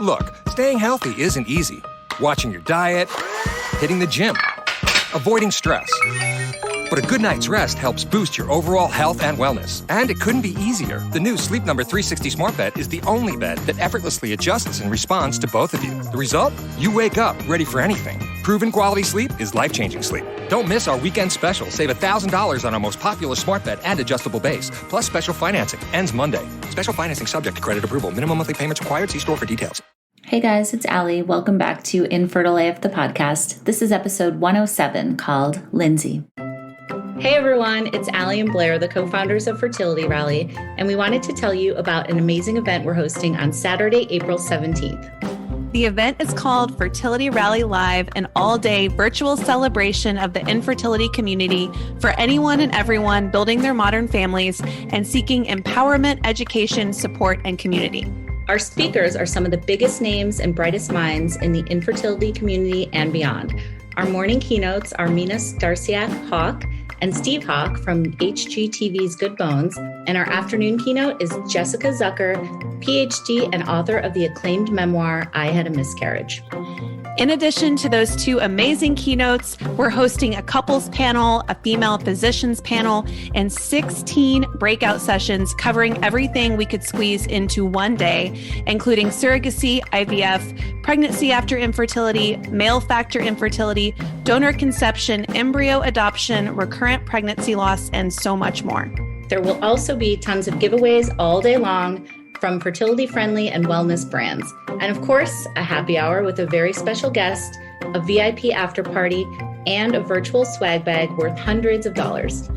Look, staying healthy isn't easy. Watching your diet, hitting the gym, avoiding stress. But a good night's rest helps boost your overall health and wellness. And it couldn't be easier. The new Sleep Number 360 Smart Bed is the only bed that effortlessly adjusts and responds to both of you. The result? You wake up ready for anything. Proven quality sleep is life-changing sleep. Don't miss our weekend special. Save $1,000 on our most popular smart bed and adjustable base. Plus special financing. Ends Monday. Special financing subject to credit approval. Minimum monthly payments required. See store for details. Hey guys, it's Allie. Welcome back to Infertile AF, the podcast. This is episode 107 called Lindsay. Hey everyone, it's Allie and Blair, the co-founders of Fertility Rally, and we wanted to tell you about an amazing event we're hosting on Saturday, April 17th. The event is called Fertility Rally Live, an all-day virtual celebration of the infertility community for anyone and everyone building their modern families and seeking empowerment, education, support, and community. Our speakers are some of the biggest names and brightest minds in the infertility community and beyond. Our morning keynotes are Mina Starsiak-Hawk and Steve Hawk from HGTV's Good Bones, and our afternoon keynote is Jessica Zucker, PhD and author of the acclaimed memoir, I Had a Miscarriage. In addition to those two amazing keynotes, we're hosting a couples panel, a female physicians panel, and 16 breakout sessions covering everything we could squeeze into one day, including surrogacy, IVF, pregnancy after infertility, male factor infertility, donor conception, embryo adoption, recurrent pregnancy loss, and so much more. There will also be tons of giveaways all day long from fertility-friendly and wellness brands. And of course, a happy hour with a very special guest, a VIP after party, and a virtual swag bag worth hundreds of dollars.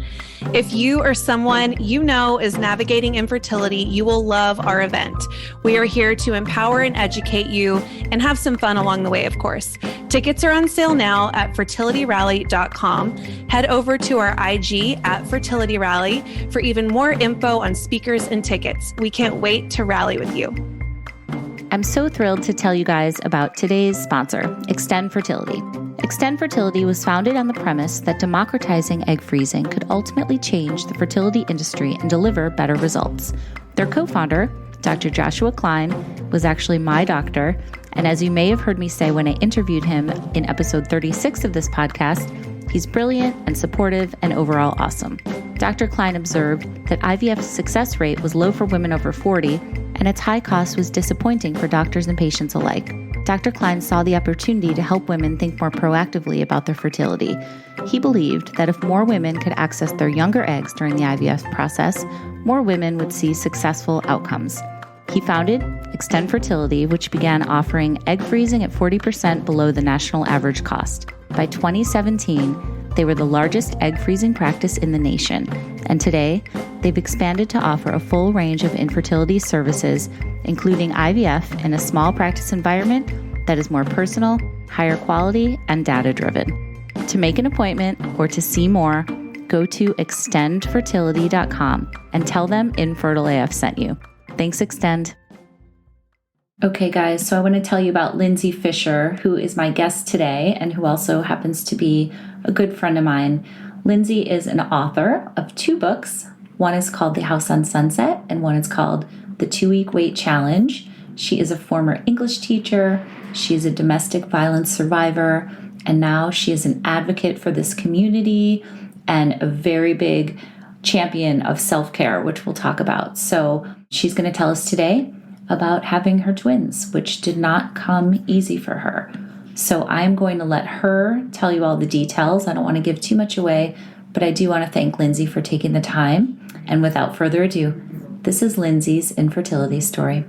If you or someone you know is navigating infertility, you will love our event. We are here to empower and educate you and have some fun along the way, of course. Tickets are on sale now at fertilityrally.com. Head over to our IG at Fertility Rally for even more info on speakers and tickets. We can't wait to rally with you. I'm so thrilled to tell you guys about today's sponsor, Extend Fertility. Extend Fertility was founded on the premise that democratizing egg freezing could ultimately change the fertility industry and deliver better results. Their co-founder, Dr. Joshua Klein, was actually my doctor, and as you may have heard me say when I interviewed him in episode 36 of this podcast, he's brilliant and supportive and overall awesome. Dr. Klein observed that IVF's success rate was low for women over 40, and its high cost was disappointing for doctors and patients alike. Dr. Klein saw the opportunity to help women think more proactively about their fertility. He believed that if more women could access their younger eggs during the IVF process, more women would see successful outcomes. He founded Extend Fertility, which began offering egg freezing at 40% below the national average cost. By 2017, they were the largest egg freezing practice in the nation, and today they've expanded to offer a full range of infertility services, including IVF in a small practice environment that is more personal, higher quality, and data-driven. To make an appointment or to see more, go to extendfertility.com and tell them Infertile AF sent you. Thanks, Extend. Okay, guys, so I want to tell you about Lindsay Fischer, who is my guest today and who also happens to be a good friend of mine. Lindsay is an author of 2 books. One is called The House on Sunset, and one is called The 2-Week Weight Challenge. She is a former English teacher. She is a domestic violence survivor, and now she is an advocate for this community and a very big champion of self-care, which we'll talk about. So she's going to tell us today about having her twins, which did not come easy for her. So I'm going to let her tell you all the details. I don't want to give too much away, but I do want to thank Lindsay for taking the time. And without further ado, this is Lindsay's infertility story.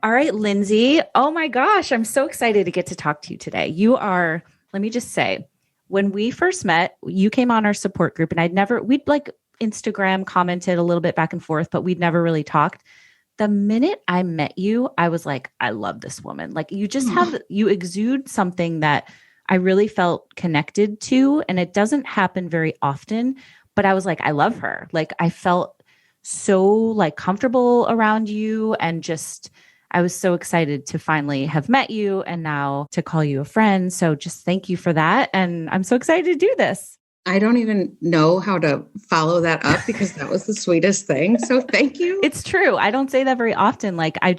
All right, Lindsay. Oh my gosh, I'm so excited to get to talk to you today. You are, let me just say, when we first met, you came on our support group and we'd like Instagram commented a little bit back and forth, but we'd never really talked. The minute I met you, I was like, I love this woman. Like you just you exude something that I really felt connected to. And it doesn't happen very often, but I was like, I love her. Like I felt so like comfortable around you, and just, I was so excited to finally have met you and now to call you a friend. So just thank you for that. And I'm so excited to do this. I don't even know how to follow that up because that was the sweetest thing. So thank you. It's true. I don't say that very often. Like, I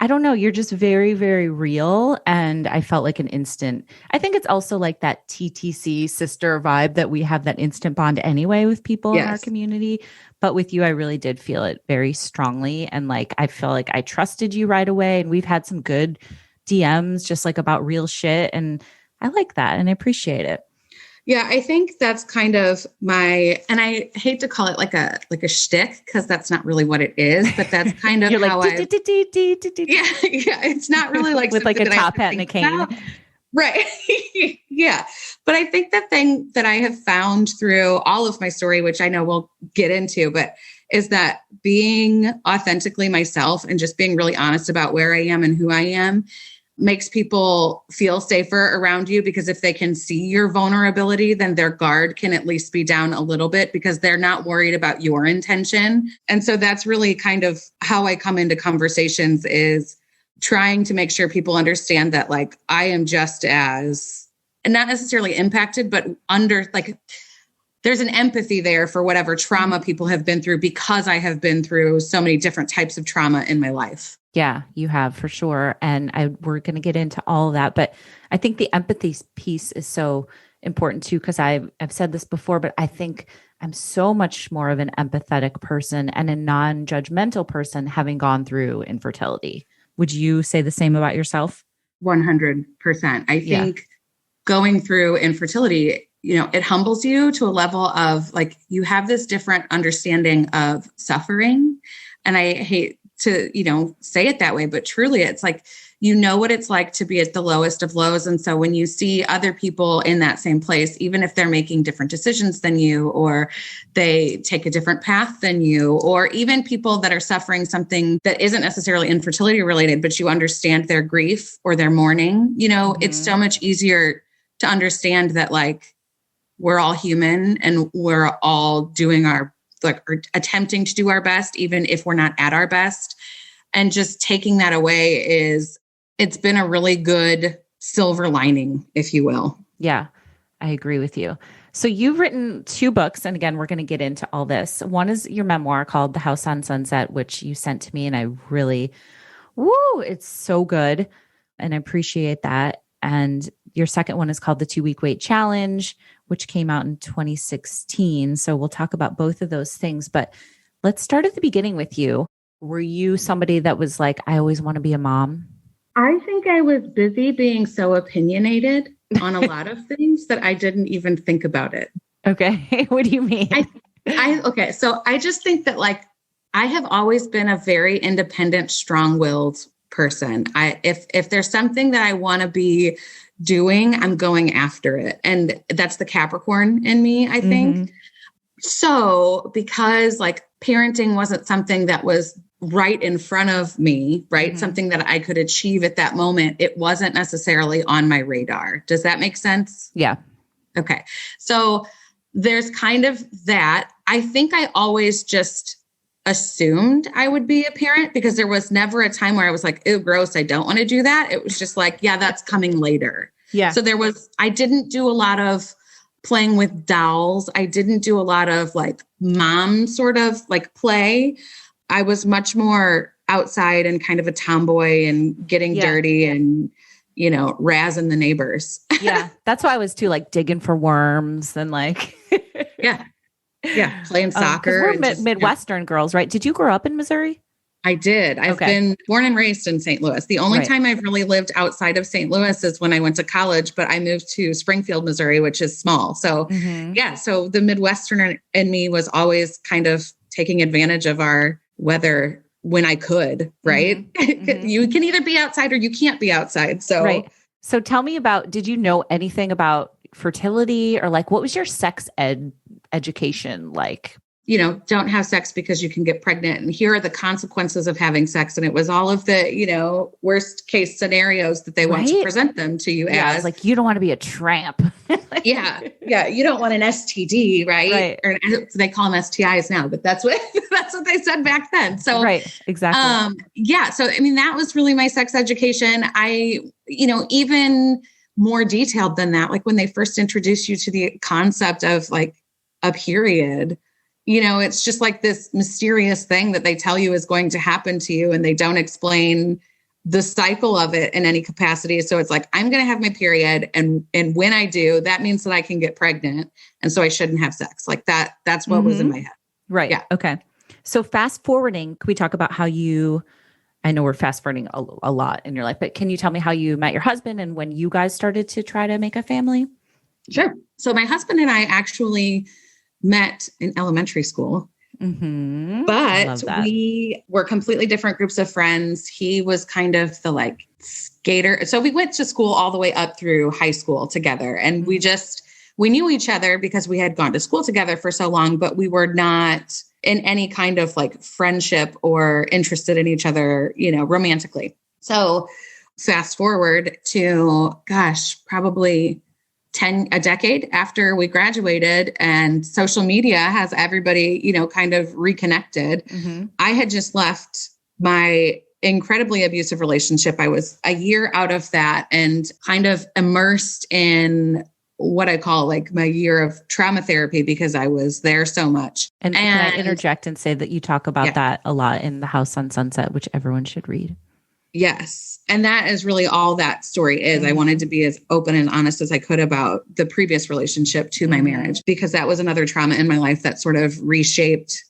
don't know. You're just very, very real. And I felt like an instant. I think it's also like that TTC sister vibe that we have, that instant bond anyway with people in our community. But with you, I really did feel it very strongly. And like, I feel like I trusted you right away. And we've had some good DMs just like about real shit. And I like that. And I appreciate it. Yeah, I think that's kind of my, and I hate to call it like a shtick because that's not really what it is, but that's kind of how I, it's not really like with like a top hat and a cane. Right. Yeah. But I think the thing that I have found through all of my story, which I know we'll get into, but is that being authentically myself and just being really honest about where I am and who I am makes people feel safer around you, because if they can see your vulnerability, then their guard can at least be down a little bit because they're not worried about your intention. And so that's really kind of how I come into conversations, is trying to make sure people understand that like I am just as, and not necessarily impacted, but under like, there's an empathy there for whatever trauma people have been through, because I have been through so many different types of trauma in my life. Yeah, you have for sure. And we're going to get into all of that. But I think the empathy piece is so important too, because I've said this before, but I think I'm so much more of an empathetic person and a non-judgmental person having gone through infertility. Would you say the same about yourself? 100%. I think going through infertility, it humbles you to a level of like, you have this different understanding of suffering. And I hate to, say it that way, but truly it's like, what it's like to be at the lowest of lows. And so when you see other people in that same place, even if they're making different decisions than you, or they take a different path than you, or even people that are suffering something that isn't necessarily infertility related, but you understand their grief or their mourning, it's so much easier to understand that like, we're all human and we're all doing or attempting to do our best, even if we're not at our best. And just taking that away it's been a really good silver lining, if you will. Yeah, I agree with you. So you've written 2 books. And again, we're going to get into all this. One is your memoir called The House on Sunset, which you sent to me. And I really, it's so good. And I appreciate that. And your second one is called The 2-Week Weight Challenge, which came out in 2016. So we'll talk about both of those things. But let's start at the beginning with you. Were you somebody that was like, I always want to be a mom? I think I was busy being so opinionated on a lot of things that I didn't even think about it. Okay. What do you mean? Okay. So I just think that like, I have always been a very independent, strong-willed person. If there's something that I want to be doing, I'm going after it. And that's the Capricorn in me, I think. Mm-hmm. So because like parenting wasn't something that was right in front of me, right? Mm-hmm. Something that I could achieve at that moment, it wasn't necessarily on my radar. Does that make sense? Yeah. Okay. So there's kind of that. I think I always just assumed I would be a parent because there was never a time where I was like, ew, gross, I don't want to do that. It was just like, yeah, that's coming later. Yeah. So I didn't do a lot of playing with dolls. I didn't do a lot of like mom sort of like play. I was much more outside and kind of a tomboy and getting dirty and, razzing the neighbors. Yeah. That's why I was too, like digging for worms and like, yeah, playing soccer. We're Midwestern girls, right? Did you grow up in Missouri? I did. I've been born and raised in St. Louis. The only time I've really lived outside of St. Louis is when I went to college, but I moved to Springfield, Missouri, which is small. So so the Midwestern in me was always kind of taking advantage of our weather when I could, right? Mm-hmm. You can either be outside or you can't be outside. So, So tell me did you know anything about fertility, or like, what was your sex education like? Don't have sex because you can get pregnant. And here are the consequences of having sex. And it was all of the, worst case scenarios that they want to present them to you as. Like, you don't want to be a tramp. Yeah. You don't want an STD, right? Or they call them STIs now, but that's what they said back then. So, right. Exactly. So, I mean, that was really my sex education. Even more detailed than that, like when they first introduced you to the concept of like a period, it's just like this mysterious thing that they tell you is going to happen to you, and they don't explain the cycle of it in any capacity. So it's like, I'm going to have my period. And when I do, that means that I can get pregnant. And so I shouldn't have sex like that. That's what was in my head. Right. Yeah. Okay. So fast forwarding, can we talk about how I know we're fast forwarding a lot in your life, but can you tell me how you met your husband and when you guys started to try to make a family? Sure. So my husband and I actually met in elementary school. Mm-hmm. But we were completely different groups of friends. He was kind of the like skater. So we went to school all the way up through high school together. And we knew each other because we had gone to school together for so long, but we were not in any kind of like friendship or interested in each other, romantically. So fast forward to, probably a decade after we graduated, and social media has everybody, kind of reconnected. Mm-hmm. I had just left my incredibly abusive relationship. I was a year out of that and kind of immersed in what I call like my year of trauma therapy because I was there so much. And can I interject and say that you talk about that a lot in The House on Sunset, which everyone should read. Yes. And that is really all that story is. I wanted to be as open and honest as I could about the previous relationship to my marriage, because that was another trauma in my life that sort of reshaped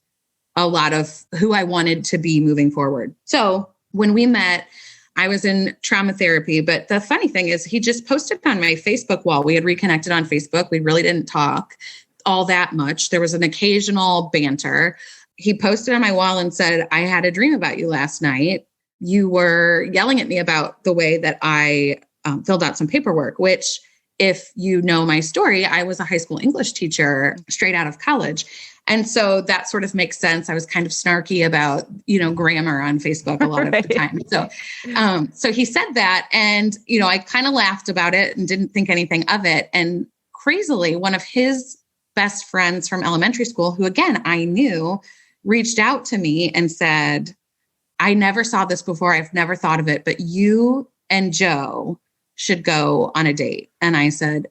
a lot of who I wanted to be moving forward. So when we met, I was in trauma therapy, but the funny thing is he just posted on my Facebook wall. We had reconnected on Facebook. We really didn't talk all that much. There was an occasional banter. He posted on my wall and said, I had a dream about you last night. You were yelling at me about the way that I filled out some paperwork, which if you know my story, I was a high school English teacher straight out of college. And so that sort of makes sense. I was kind of snarky about, grammar on Facebook a lot of the time. So he said that, and, I kind of laughed about it and didn't think anything of it. And crazily, one of his best friends from elementary school, who again, I knew, reached out to me and said, I never saw this before. I've never thought of it, but you and Joe should go on a date. And I said,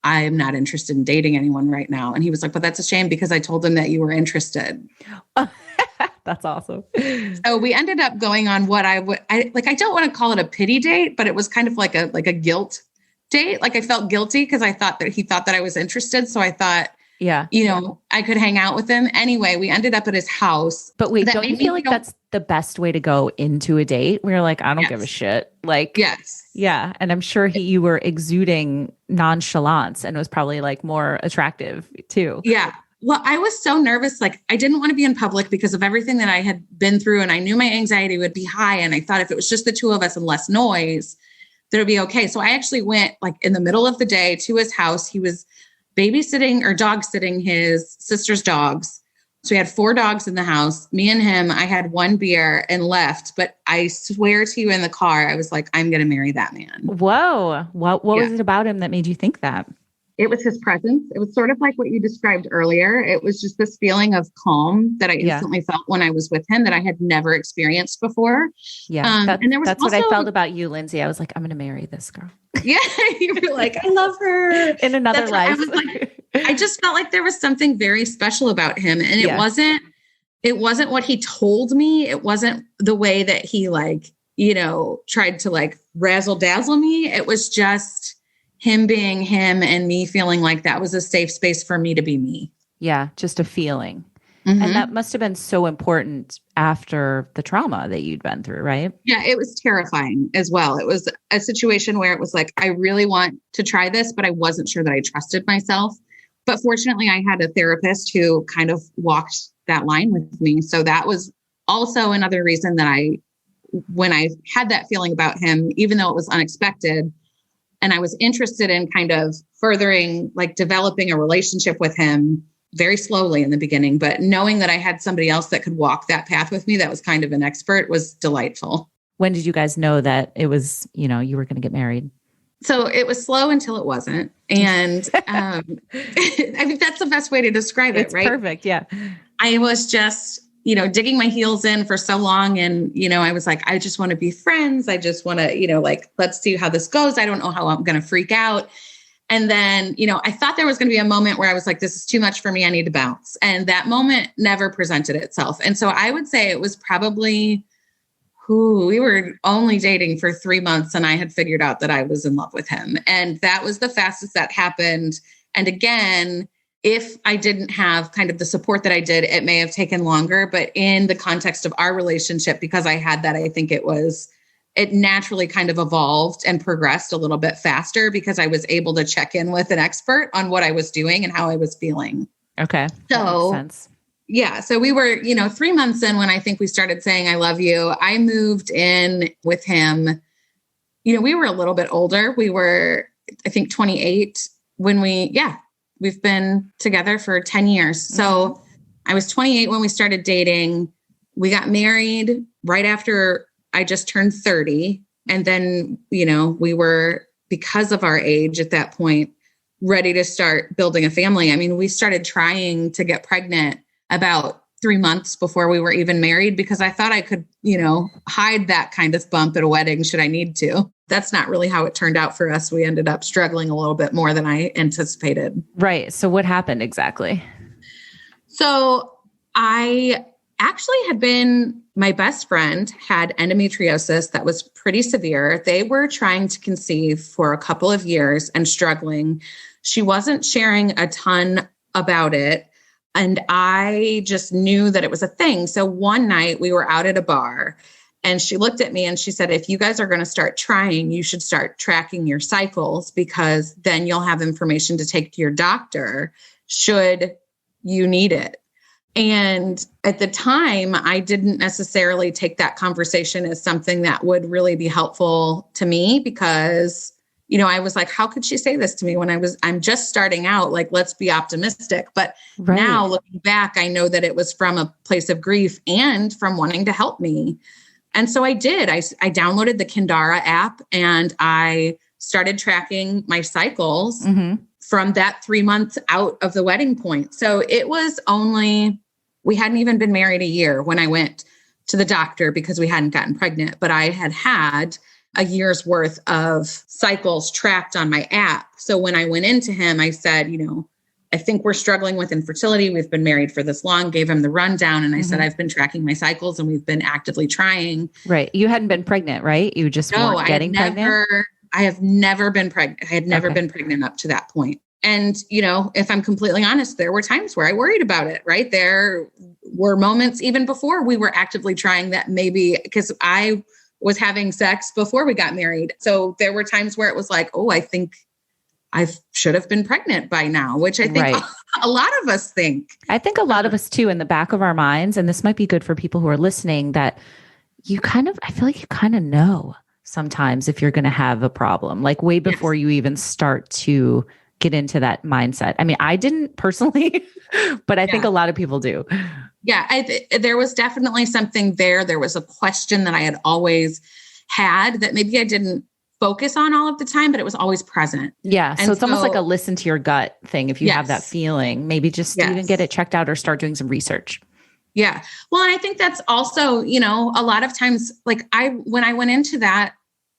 I'm not interested in dating anyone right now. And he was like, but that's a shame because I told him that you were interested. That's awesome. So we ended up going on what I don't want to call it a pity date, but it was kind of like a guilt date. Like I felt guilty because I thought that he thought that I was interested. So I thought, I could hang out with him. Anyway, we ended up at his house. But wait, don't you feel like that's the best way to go into a date? We're like, I don't give a shit. Like, yes. Yeah. And I'm sure you were exuding nonchalance and it was probably like more attractive too. Yeah. Well, I was so nervous. Like I didn't want to be in public because of everything that I had been through. And I knew my anxiety would be high. And I thought if it was just the two of us and less noise, that it would be okay. So I actually went like in the middle of the day to his house. He was babysitting or dog sitting his sister's dogs. So we had 4 dogs in the house, me and him. I had 1 beer and left, but I swear to you in the car, I was like, I'm going to marry that man. Whoa. What was it about him that made you think that? It was his presence. It was sort of like what you described earlier. It was just this feeling of calm that I instantly felt when I was with him that I had never experienced before. Yeah. And there was that's also what I felt about you, Lindsay. I was like, I'm going to marry this girl. Yeah. You were like, I love her. In another life. I just felt like there was something very special about him. And it wasn't what he told me. It wasn't the way that he tried to razzle dazzle me. It was just him being him and me feeling like that was a safe space for me to be me. Yeah. Just a feeling. Mm-hmm. And that must have been so important after the trauma that you'd been through, right? Yeah, it was terrifying as well. It was a situation where it was like, I really want to try this, but I wasn't sure that I trusted myself. But fortunately, I had a therapist who kind of walked that line with me. So that was also another reason that when I had that feeling about him, even though it was unexpected, and I was interested in kind of furthering, developing a relationship with him very slowly in the beginning, but knowing that I had somebody else that could walk that path with me that was kind of an expert was delightful. When did you guys know that it was, you were going to get married? So it was slow until it wasn't. And I think that's the best way to describe it, right? Perfect. Yeah. I was just, digging my heels in for so long. And, I was like, I just want to be friends. I just want to, let's see how this goes. I don't know how I'm going to freak out. And then, I thought there was going to be a moment where I was like, this is too much for me. I need to bounce. And that moment never presented itself. And so I would say it was probably, we were only dating for 3 months and I had figured out that I was in love with him. And that was the fastest that happened. And again, if I didn't have kind of the support that I did, it may have taken longer, but in the context of our relationship, because I had that, I think it naturally kind of evolved and progressed a little bit faster because I was able to check in with an expert on what I was doing and how I was feeling. Okay. So that makes sense. Yeah. So we were, 3 months in when I think we started saying, I love you. I moved in with him. We were a little bit older. We were, I think 28 when we've been together for 10 years. So I was 28 when we started dating. We got married right after I just turned 30. And then, we were, because of our age at that point, ready to start building a family. I mean, we started trying to get pregnant about 3 months before we were even married because I thought I could, hide that kind of bump at a wedding should I need to. That's not really how it turned out for us. We ended up struggling a little bit more than I anticipated. Right. So what happened exactly? So I actually my best friend had endometriosis that was pretty severe. They were trying to conceive for a couple of years and struggling. She wasn't sharing a ton about it. And I just knew that it was a thing. So one night we were out at a bar and she looked at me and she said, if you guys are going to start trying, you should start tracking your cycles because then you'll have information to take to your doctor should you need it. And at the time, I didn't necessarily take that conversation as something that would really be helpful to me because I was like, how could she say this to me when I'm just starting out? Like, let's be optimistic. But now looking back, I know that it was from a place of grief and from wanting to help me. And so I did. I downloaded the Kindara app and I started tracking my cycles from that 3 months out of the wedding point. So it was we hadn't even been married a year when I went to the doctor because we hadn't gotten pregnant, but I had a year's worth of cycles tracked on my app. So when I went into him, I said, I think we're struggling with infertility. We've been married for this long, gave him the rundown. And I said, I've been tracking my cycles and we've been actively trying. Right. You hadn't been pregnant, right? You just weren't getting pregnant? I have never been pregnant. I had never been pregnant up to that point. And, if I'm completely honest, there were times where I worried about it, right? There were moments even before we were actively trying that maybe because I was having sex before we got married. So there were times where it was like, I think I should have been pregnant by now, which I think a lot of us think. I think a lot of us too, in the back of our minds, and this might be good for people who are listening, that I feel like you kind of know sometimes if you're going to have a problem, like way before you even start to get into that mindset. I mean, I didn't personally, but I think a lot of people do. Yeah, there was definitely something there. There was a question that I had always had that maybe I didn't focus on all of the time, but it was always present. Yeah. So it's almost like a listen to your gut thing. If you have that feeling, maybe just even get it checked out or start doing some research. Yeah. Well, and I think that's also, a lot of times, like when I went into that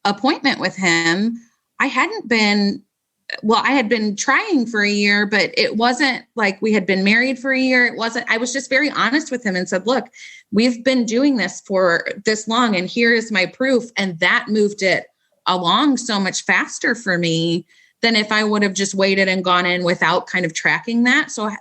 appointment with him, I had been trying for a year, but it wasn't like we had been married for a year. I was just very honest with him and said, look, we've been doing this for this long and here is my proof. And that moved it along so much faster for me than if I would have just waited and gone in without kind of tracking that. So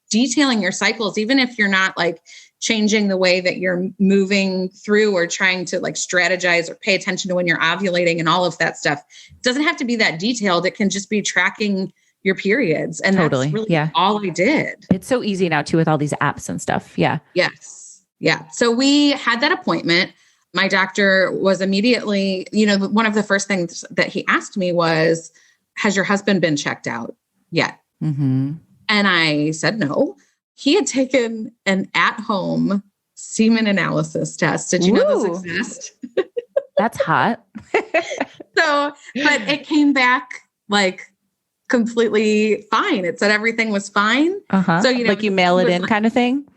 detailing your cycles, even if you're not like changing the way that you're moving through or trying to like strategize or pay attention to when you're ovulating and all of that stuff, it doesn't have to be that detailed. It can just be tracking your periods. And that's really all I did. It's so easy now too with all these apps and stuff. Yeah. Yes. Yeah. So we had that appointment. My doctor was immediately, one of the first things that he asked me was, has your husband been checked out yet? Mm-hmm. And I said, no. He had taken an at-home semen analysis test. Did you know those exist? That's hot. But it came back like completely fine. It said everything was fine. So, like you mail it in kind of thing?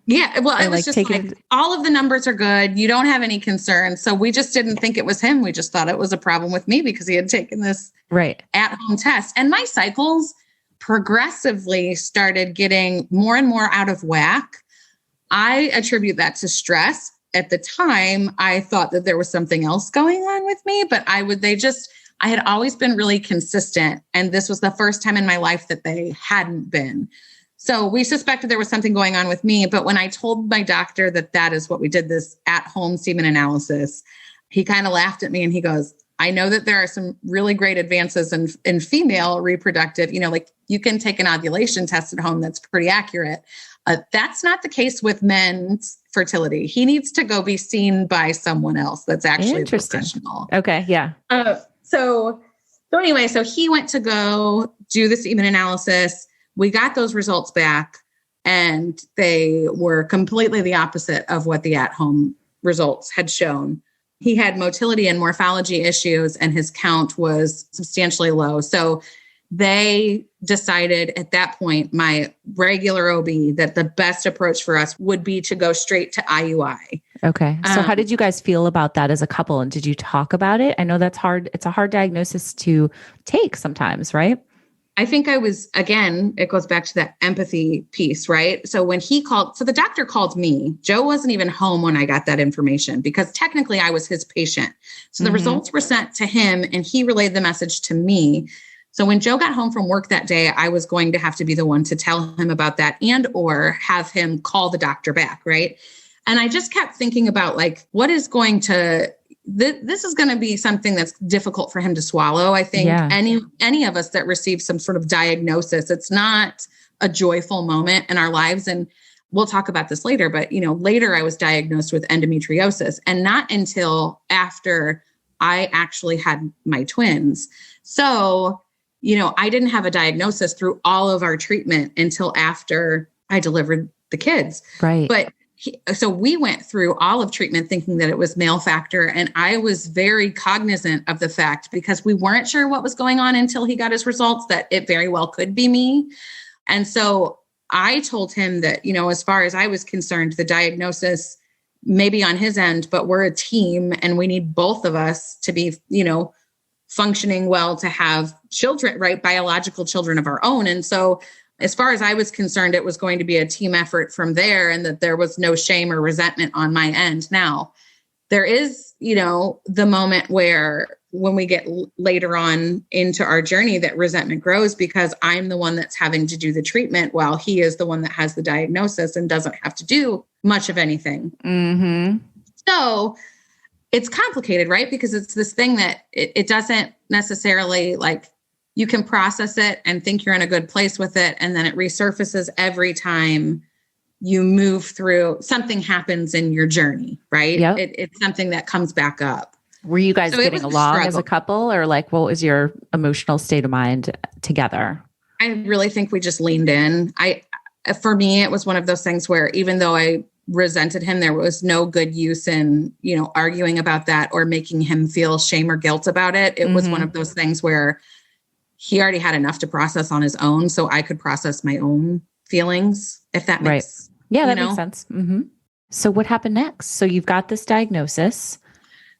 Yeah. Well, it was like just like all of the numbers are good. You don't have any concerns. So we just didn't think it was him. We just thought it was a problem with me because he had taken this at-home test. And my cycles progressively started getting more and more out of whack. I attribute that to stress. At the time, I thought that there was something else going on with me, but I had always been really consistent. And this was the first time in my life that they hadn't been. So we suspected there was something going on with me. But when I told my doctor that is what we did, this at-home semen analysis, he kind of laughed at me and he goes, I know that there are some really great advances in female reproductive, like you can take an ovulation test at home that's pretty accurate. That's not the case with men's fertility. He needs to go be seen by someone else that's actually a professional. Okay. Yeah. So anyway, so he went to go do the semen analysis. We got those results back and they were completely the opposite of what the at-home results had shown. He had motility and morphology issues and his count was substantially low. So they decided at that point, my regular OB, that the best approach for us would be to go straight to IUI. Okay. So how did you guys feel about that as a couple? And did you talk about it? I know that's hard. It's a hard diagnosis to take sometimes, right? I think it goes back to that empathy piece, right? So when the doctor called me, Joe wasn't even home when I got that information because technically I was his patient. So the results were sent to him and he relayed the message to me. So when Joe got home from work that day, I was going to have to be the one to tell him about that and or have him call the doctor back, right? And I just kept thinking about what is going to... This is going to be something that's difficult for him to swallow. I think any of us that receive some sort of diagnosis, it's not a joyful moment in our lives. And we'll talk about this later, but later I was diagnosed with endometriosis and not until after I actually had my twins. So, I didn't have a diagnosis through all of our treatment until after I delivered the kids. Right. But so we went through all of treatment thinking that it was male factor. And I was very cognizant of the fact because we weren't sure what was going on until he got his results, that it very well could be me. And so I told him that, as far as I was concerned, the diagnosis may be on his end, but we're a team and we need both of us to be, functioning well to have children, right? Biological children of our own. And so as far as I was concerned, it was going to be a team effort from there and that there was no shame or resentment on my end. Now, there is, the moment where when we get later on into our journey that resentment grows because I'm the one that's having to do the treatment while he is the one that has the diagnosis and doesn't have to do much of anything. Mm-hmm. So it's complicated, right? Because it's this thing that it doesn't necessarily you can process it and think you're in a good place with it. And then it resurfaces every time you move through, something happens in your journey, right? Yep. It's something that comes back up. Were you guys getting along as a couple or what was your emotional state of mind together? I really think we just leaned in. For me, it was one of those things where even though I resented him, there was no good use in, arguing about that or making him feel shame or guilt about it. It was one of those things where he already had enough to process on his own, so I could process my own feelings, if that makes sense. Yeah, that makes sense. Mm-hmm. So what happened next? So you've got this diagnosis.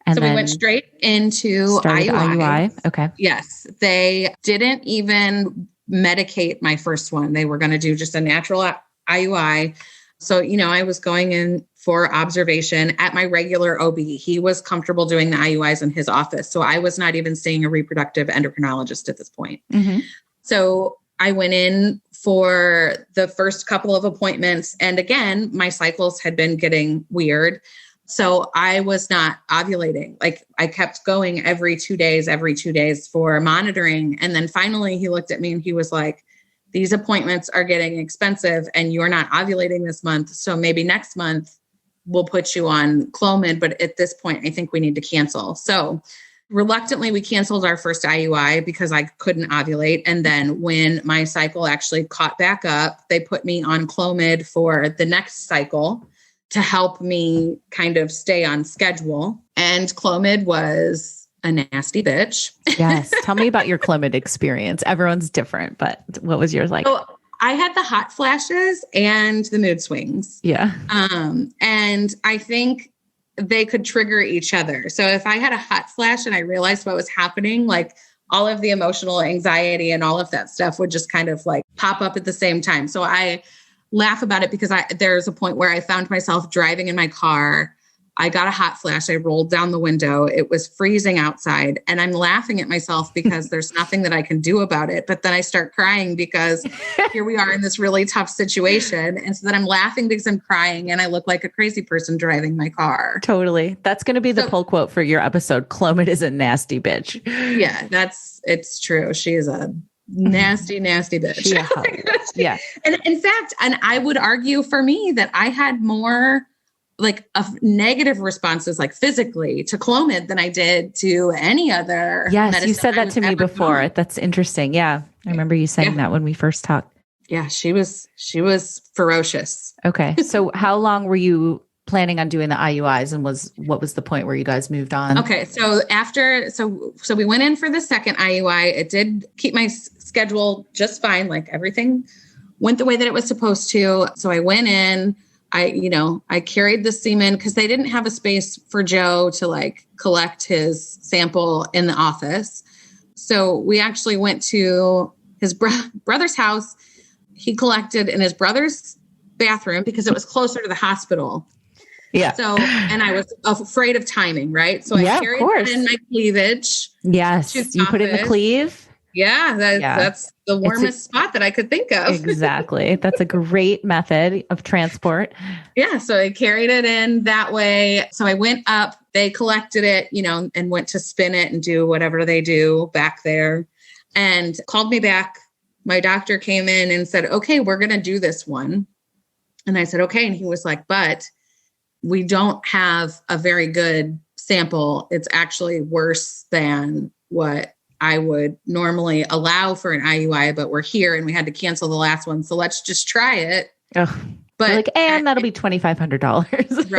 And so we went straight into IUI. Okay. Yes. They didn't even medicate my first one. They were going to do just a natural IUI. So, I was going in for observation at my regular OB. He was comfortable doing the IUIs in his office. So I was not even seeing a reproductive endocrinologist at this point. Mm-hmm. So I went in for the first couple of appointments. And again, my cycles had been getting weird. So I was not ovulating. I kept going every 2 days for monitoring. And then finally he looked at me and he was like, these appointments are getting expensive and you're not ovulating this month. So maybe next month we'll put you on Clomid. But at this point, I think we need to cancel. So reluctantly, we canceled our first IUI because I couldn't ovulate. And then when my cycle actually caught back up, they put me on Clomid for the next cycle. to help me kind of stay on schedule. And Clomid was a nasty bitch. Yes. Tell me about your Clomid experience. Everyone's different, but what was yours like? So I had the hot flashes and the mood swings. Yeah. And I think they could trigger each other. So if I had a hot flash and I realized what was happening, like all of the emotional anxiety and all of that stuff would just kind of like pop up at the same time. So I laugh about it because there's a point where I found myself driving in my car. I got a hot flash. I rolled down the window. It was freezing outside and I'm laughing at myself because there's nothing that I can do about it. But then I start crying because here we are in this really tough situation. And so then I'm laughing because I'm crying and I look like a crazy person driving my car. Totally. That's going to be the pull quote for your episode. Clomid is a nasty bitch. Yeah, it's true. She is a nasty, nasty bitch. Yeah. And in fact, and I would argue for me that I had more like of negative responses, like physically to Clomid than I did to any other. Yes. You said that to me before. Known. That's interesting. Yeah. I remember you saying that when we first talked. Yeah. She was ferocious. Okay. So how long were you planning on doing the IUIs and what was the point where you guys moved on? Okay. So so we went in for the second IUI. It did keep my schedule just fine. Like everything went the way that it was supposed to. So I went in, I carried the semen because they didn't have a space for Joe to like collect his sample in the office. So we actually went to his brother's house. He collected in his brother's bathroom because it was closer to the hospital. Yeah. So, and I was afraid of timing, right? So I carried it in my cleavage. Yes. You put it in the sleeve. Yeah. That's the warmest spot that I could think of. Exactly. That's a great method of transport. Yeah. So I carried it in that way. So I went up, they collected it, and went to spin it and do whatever they do back there and called me back. My doctor came in and said, okay, we're going to do this one. And I said, okay. And he was like, but we don't have a very good sample. It's actually worse than what I would normally allow for an IUI, but we're here and we had to cancel the last one. So let's just try it. Ugh. But that'll be $2,500.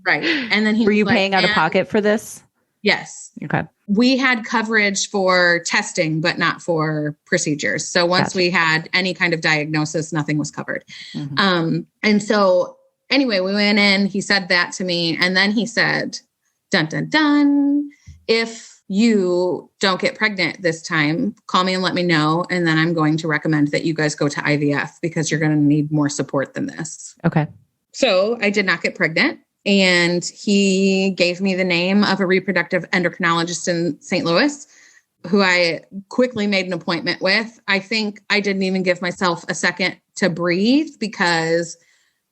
Right. And then were you paying out of pocket for this? Yes. Okay. We had coverage for testing, but not for procedures. So once we had any kind of diagnosis, nothing was covered. Mm-hmm. And so anyway, we went in, he said that to me. And then he said, dun, dun, dun, if you don't get pregnant this time, call me and let me know. And then I'm going to recommend that you guys go to IVF because you're going to need more support than this. Okay. So I did not get pregnant. And he gave me the name of a reproductive endocrinologist in St. Louis, who I quickly made an appointment with. I think I didn't even give myself a second to breathe because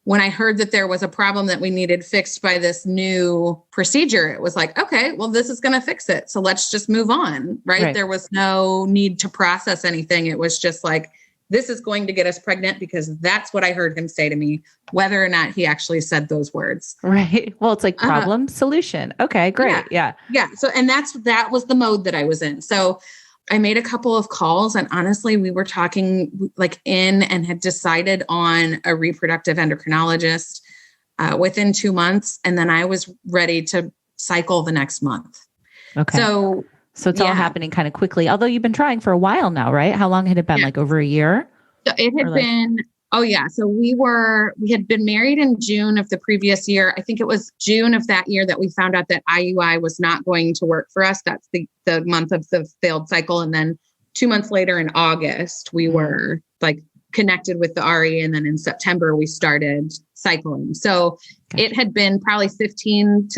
when I heard that there was a problem that we needed fixed by this new procedure, it was like, okay, well, this is going to fix it. So let's just move on, right? There was no need to process anything. It was just like, this is going to get us pregnant because that's what I heard him say to me, whether or not he actually said those words. Right. Well, it's like problem, solution. Okay, great. Yeah. So, and that was the mode that I was in. So I made a couple of calls and honestly, we were talking like and had decided on a reproductive endocrinologist within 2 months. And then I was ready to cycle the next month. Okay. So it's all happening kind of quickly, although you've been trying for a while now, right? How long had it been? Like over a year? So it had been, So we had been married in June of the previous year. I think it was June of that year that we found out that IUI was not going to work for us. That's the month of the failed cycle. And then 2 months later in August, we were like connected with the RE. And then in September, we started cycling. So it had been probably 15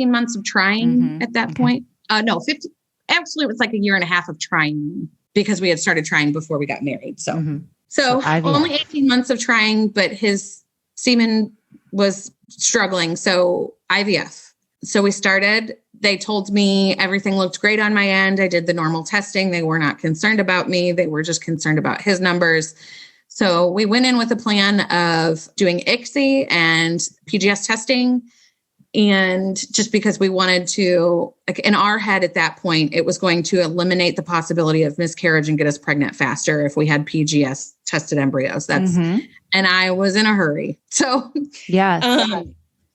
months of trying at that point. 15. Actually, it was like a year and a half of trying because we had started trying before we got married. So, so only 18 months of trying, but his semen was struggling. So IVF. So we started, they told me everything looked great on my end. I did the normal testing. They were not concerned about me. They were just concerned about his numbers. So we went in with a plan of doing ICSI and PGS testing And just because we wanted to, like in our head at that point, it was going to eliminate the possibility of miscarriage and get us pregnant faster if we had PGS tested embryos. And I was in a hurry. So,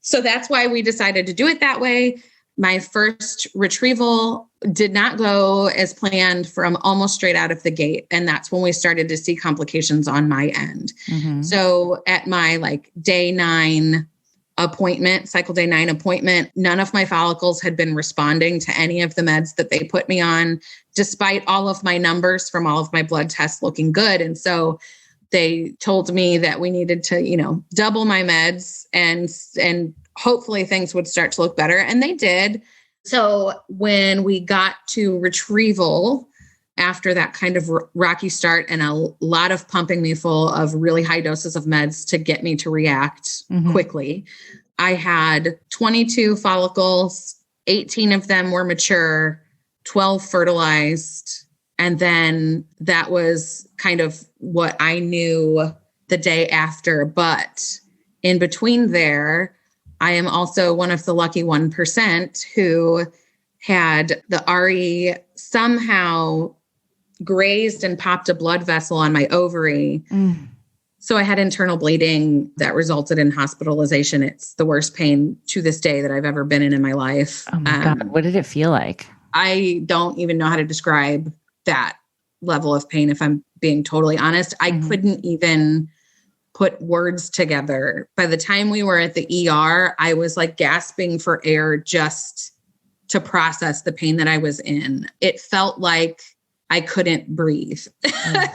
so that's why we decided to do it that way. My first retrieval did not go as planned from almost straight out of the gate. And that's when we started to see complications on my end. So at my day 9 appointment, cycle day 9 appointment, none of my follicles had been responding to any of the meds that they put me on, despite all of my numbers from all of my blood tests looking good. And so they told me that we needed to, double my meds and hopefully things would start to look better. And they did. So when we got to retrieval, after that kind of rocky start and a lot of pumping me full of really high doses of meds to get me to react quickly, I had 22 follicles, 18 of them were mature, 12 fertilized. And then that was kind of what I knew the day after. But in between there, I am also one of the lucky 1% who had the RE somehow grazed and popped a blood vessel on my ovary. So I had internal bleeding that resulted in hospitalization. It's the worst pain to this day that I've ever been in my life. Oh my God. What did it feel like? I don't even know how to describe that level of pain. If I'm being totally honest, I couldn't even put words together. By the time we were at the ER, I was gasping for air just to process the pain that I was in. It felt like I couldn't breathe.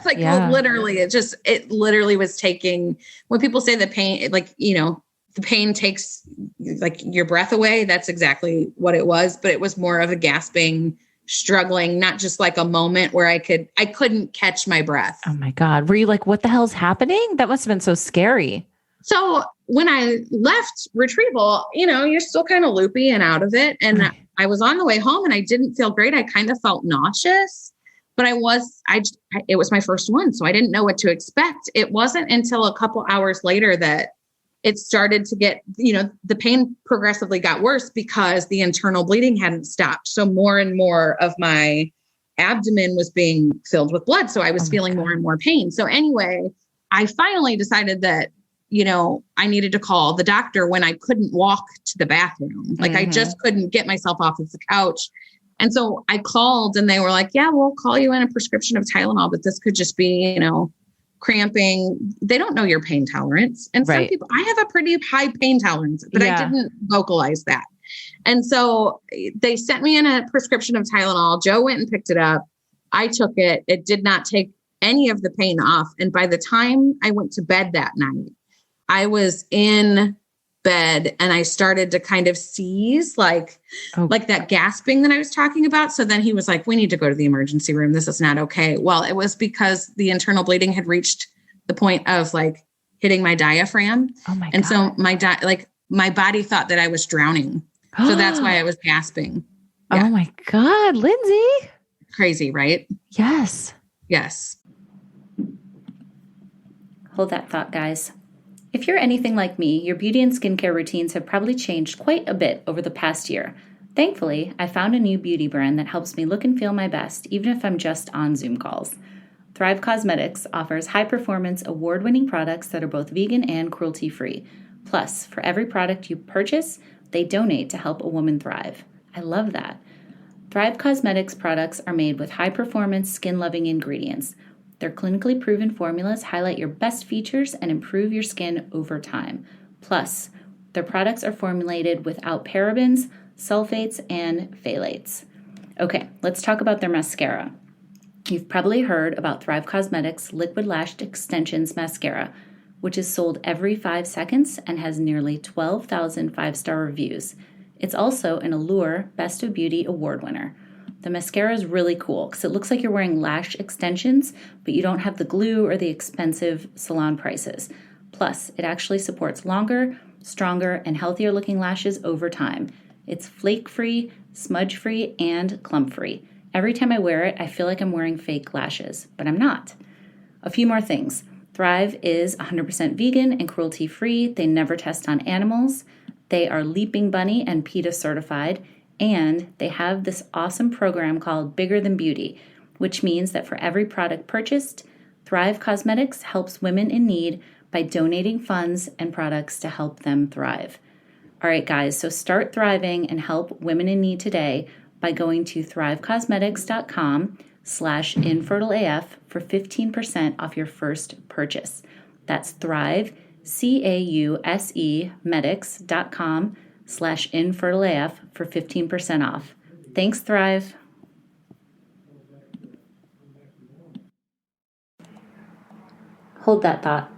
Literally, it literally was taking, when people say the pain, the pain takes your breath away. That's exactly what it was, but it was more of a gasping, struggling, not just a moment where I couldn't catch my breath. Oh my God. Were you what the hell's happening? That must've been so scary. So when I left retrieval, you're still kind of loopy and out of it. And I was on the way home and I didn't feel great. I kind of felt nauseous. But it was my first one. So I didn't know what to expect. It wasn't until a couple hours later that it started to get, the pain progressively got worse because the internal bleeding hadn't stopped. So more and more of my abdomen was being filled with blood. So I was feeling more and more pain. So anyway, I finally decided that, I needed to call the doctor when I couldn't walk to the bathroom. I just couldn't get myself off of the couch. And so I called and they were like, yeah, we'll call you in a prescription of Tylenol, but this could just be, cramping. They don't know your pain tolerance. And some people, I have a pretty high pain tolerance, but I didn't vocalize that. And so they sent me in a prescription of Tylenol. Joe went and picked it up. I took it. It did not take any of the pain off. And by the time I went to bed that night, I was in bed and I started to kind of seize like that gasping that I was talking about. So then he was like, we need to go to the emergency room. This is not okay. Well, it was because the internal bleeding had reached the point of hitting my diaphragm. Oh my God. And so my body thought that I was drowning. So that's why I was gasping. Yeah. Oh my God, Lindsay. Crazy, right? Yes. Yes. Hold that thought, guys. If you're anything like me, your beauty and skincare routines have probably changed quite a bit over the past year. Thankfully, I found a new beauty brand that helps me look and feel my best, even if I'm just on Zoom calls. Thrive Cosmetics offers high-performance, award-winning products that are both vegan and cruelty-free. Plus, for every product you purchase, they donate to help a woman thrive. I love that. Thrive Cosmetics products are made with high-performance, skin-loving ingredients. Their clinically proven formulas highlight your best features and improve your skin over time. Plus, their products are formulated without parabens, sulfates, and phthalates. Okay, let's talk about their mascara. You've probably heard about Thrive Cosmetics Liquid Lash Extensions Mascara, which is sold every 5 seconds and has nearly 12,000 5-star reviews. It's also an Allure Best of Beauty award winner. The mascara is really cool because it looks like you're wearing lash extensions, but you don't have the glue or the expensive salon prices. Plus, it actually supports longer, stronger, and healthier looking lashes over time. It's flake-free, smudge-free, and clump-free. Every time I wear it, I feel like I'm wearing fake lashes, but I'm not. A few more things. Thrive is 100% vegan and cruelty-free. They never test on animals. They are Leaping Bunny and PETA certified, and they have this awesome program called Bigger Than Beauty, which means that for every product purchased, Thrive Cosmetics helps women in need by donating funds and products to help them thrive. All right, guys, so start thriving and help women in need today by going to thrivecosmetics.com/infertileaf for 15% off your first purchase. That's Thrive, CAUSE medics.com/infertileaf for 15% off. Thanks, Thrive. Hold that thought.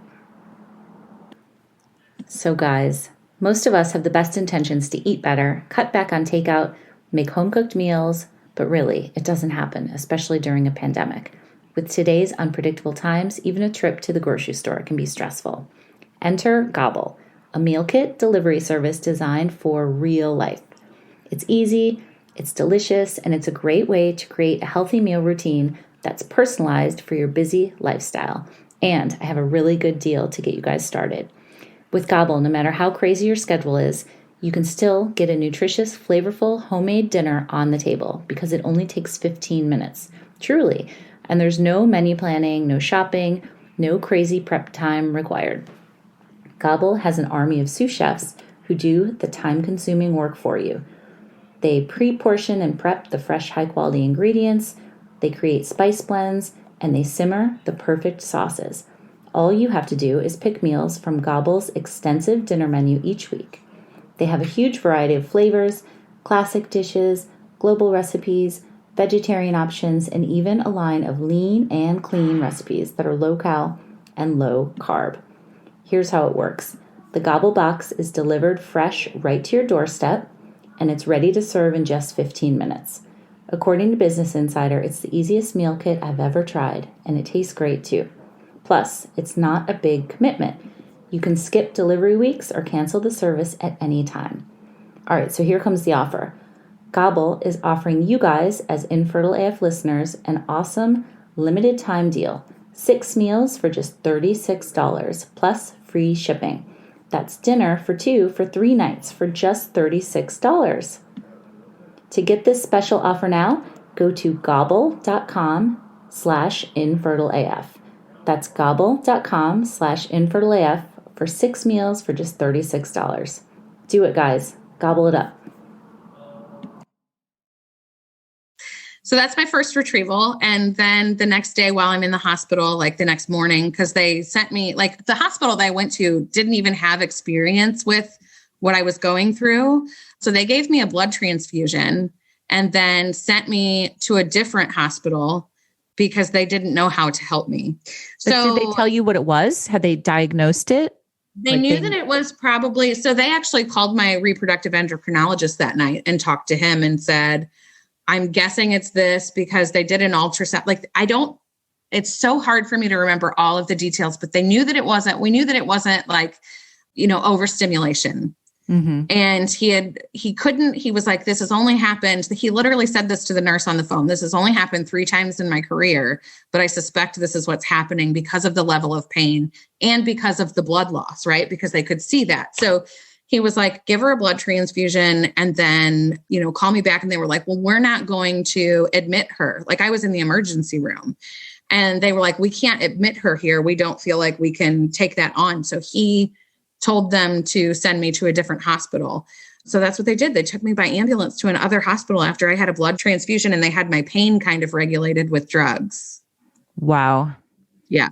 So guys, most of us have the best intentions to eat better, cut back on takeout, make home-cooked meals, but really, it doesn't happen, especially during a pandemic. With today's unpredictable times, even a trip to the grocery store can be stressful. Enter Gobble, a meal kit delivery service designed for real life. It's easy, it's delicious, and it's a great way to create a healthy meal routine that's personalized for your busy lifestyle. And I have a really good deal to get you guys started. With Gobble, no matter how crazy your schedule is, you can still get a nutritious, flavorful, homemade dinner on the table because it only takes 15 minutes. Truly. And there's no menu planning, no shopping, no crazy prep time required. Gobble has an army of sous chefs who do the time-consuming work for you. They pre-portion and prep the fresh, high-quality ingredients, they create spice blends, and they simmer the perfect sauces. All you have to do is pick meals from Gobble's extensive dinner menu each week. They have a huge variety of flavors, classic dishes, global recipes, vegetarian options, and even a line of lean and clean recipes that are low-cal and low-carb. Here's how it works. The Gobble box is delivered fresh right to your doorstep, and it's ready to serve in just 15 minutes. According to Business Insider, it's the easiest meal kit I've ever tried, and it tastes great too. Plus, it's not a big commitment. You can skip delivery weeks or cancel the service at any time. All right, so here comes the offer. Gobble is offering you guys, as Infertile AF listeners, an awesome limited time deal. 6 meals for just $36 plus free shipping. That's dinner for 2 for 3 nights for just $36. To get this special offer now, go to gobble.com/infertileaf. That's gobble.com/infertileaf for 6 meals for just $36. Do it, guys. Gobble it up. So that's my first retrieval. And then the next day while I'm in the hospital, like the next morning, because they sent me, like the hospital that I went to didn't even have experience with what I was going through. So they gave me a blood transfusion and then sent me to a different hospital because they didn't know how to help me. So did they tell you what it was? Had they diagnosed it? They knew that it was probably, so they actually called my reproductive endocrinologist that night and talked to him and said, I'm guessing it's this because they did an ultrasound. Like, it's so hard for me to remember all of the details, but they knew that it wasn't, we knew that it wasn't like, overstimulation. Mm-hmm. And he was like, this has only happened. He literally said this to the nurse on the phone. This has only happened 3 times in my career, but I suspect this is what's happening because of the level of pain and because of the blood loss, right? Because they could see that. So he was like, give her a blood transfusion and then, call me back. And they were like, well, we're not going to admit her. Like, I was in the emergency room and they were like, we can't admit her here. We don't feel like we can take that on. So he told them to send me to a different hospital. So that's what they did. They took me by ambulance to another hospital after I had a blood transfusion and they had my pain kind of regulated with drugs. Wow. Yeah.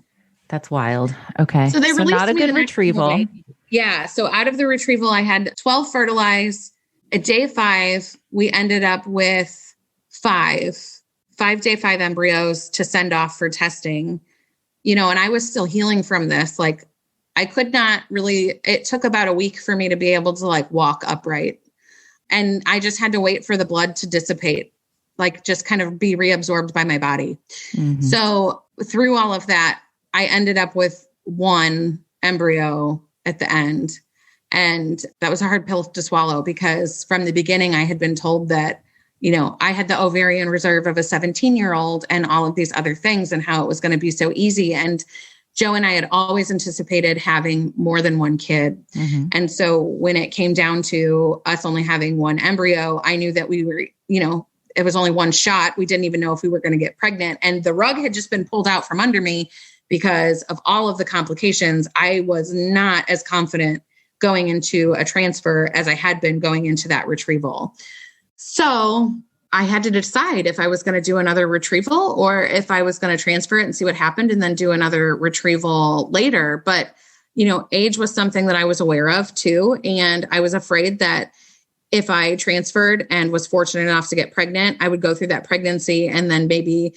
That's wild. Okay. So they released not a good retrieval. Yeah. So out of the retrieval, I had 12 fertilized. At day 5, we ended up with 5 day 5 embryos to send off for testing, and I was still healing from this. Like, I could not really, it took about a week for me to be able to like walk upright. And I just had to wait for the blood to dissipate, like just kind of be reabsorbed by my body. Mm-hmm. So through all of that, I ended up with 1 embryo at the end. And that was a hard pill to swallow because from the beginning I had been told that, I had the ovarian reserve of a 17-year-old and all of these other things and how it was going to be so easy. And Joe and I had always anticipated having more than one kid. Mm-hmm. And so when it came down to us only having one embryo, I knew that we were, it was only one shot. We didn't even know if we were going to get pregnant. And the rug had just been pulled out from under me because of all of the complications. I was not as confident going into a transfer as I had been going into that retrieval. So I had to decide if I was going to do another retrieval or if I was going to transfer it and see what happened and then do another retrieval later. But, age was something that I was aware of too. And I was afraid that if I transferred and was fortunate enough to get pregnant, I would go through that pregnancy and then maybe,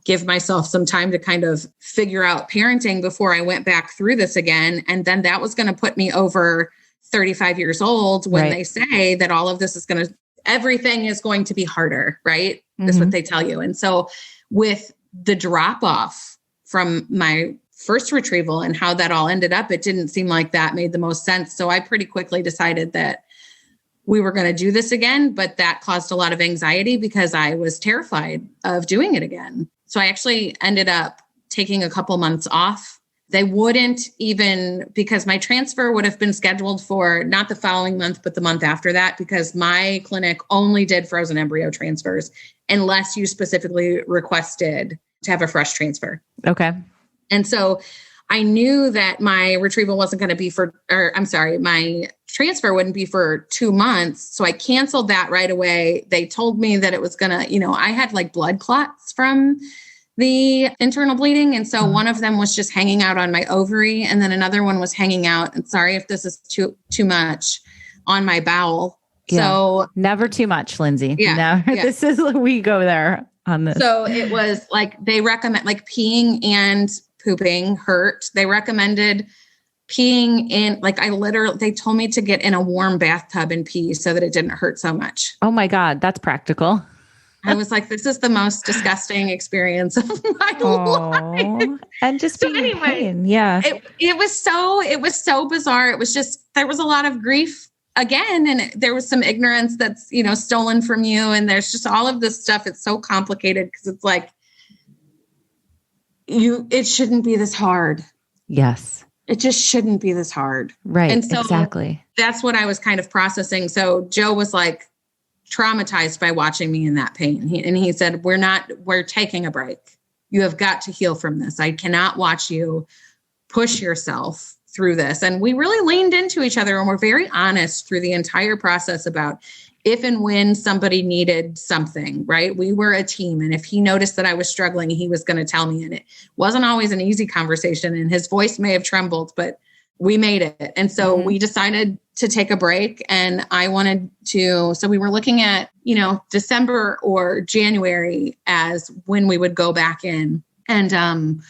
give myself some time to kind of figure out parenting before I went back through this again. And then that was going to put me over 35 years old when they say that all of this is everything is going to be harder, right? Mm-hmm. That's what they tell you. And so with the drop off from my first retrieval and how that all ended up, it didn't seem like that made the most sense. So I pretty quickly decided that we were going to do this again, but that caused a lot of anxiety because I was terrified of doing it again. So I actually ended up taking a couple months off. They wouldn't even, because my transfer would have been scheduled for not the following month, but the month after that, because my clinic only did frozen embryo transfers unless you specifically requested to have a fresh transfer. Okay. And so I knew that my retrieval wasn't going to be my transfer wouldn't be for 2 months. So I canceled that right away. They told me that it was going to, I had like blood clots from the internal bleeding. And so one of them was just hanging out on my ovary. And then another one was hanging out, and sorry if this is too much, on my bowel. Yeah. So never too much, Lindsay. Yeah. No, this is, we go there on this. So it was like, they recommend like peeing and pooping hurt. They recommended peeing in, they told me to get in a warm bathtub and pee so that it didn't hurt so much. Oh my God. That's practical. I was like, this is the most disgusting experience of my life. And just being in pain. Yeah. It was so bizarre. It was just, there was a lot of grief again. And there was some ignorance that's, stolen from you. And there's just all of this stuff. It's so complicated because it's like, it shouldn't be this hard. Yes. It just shouldn't be this hard. Right. And so exactly. That's what I was kind of processing. So Joe was like traumatized by watching me in that pain. He said, we're taking a break. You have got to heal from this. I cannot watch you push yourself through this. And we really leaned into each other and were very honest through the entire process about if and when somebody needed something, right? We were a team. And if he noticed that I was struggling, he was going to tell me. And it wasn't always an easy conversation, and his voice may have trembled, but we made it. And so we decided to take a break, and I wanted to, so we were looking at, December or January as when we would go back in. And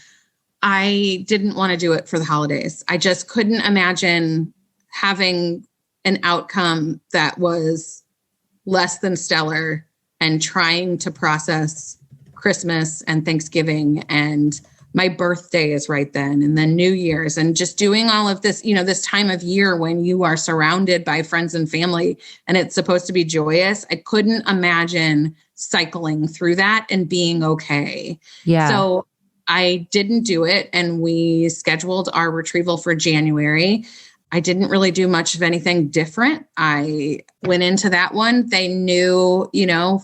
I didn't want to do it for the holidays. I just couldn't imagine having an outcome that was less than stellar and trying to process Christmas and Thanksgiving, and my birthday is right then, and then New Year's, and just doing all of this, this time of year when you are surrounded by friends and family and it's supposed to be joyous. I couldn't imagine cycling through that and being okay. Yeah. So I didn't do it, and we scheduled our retrieval for January. I didn't really do much of anything different. I went into that one. They knew,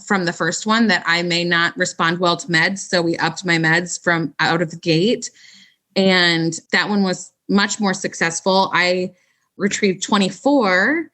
from the first one that I may not respond well to meds. So we upped my meds from out of the gate. And that one was much more successful. I retrieved 24,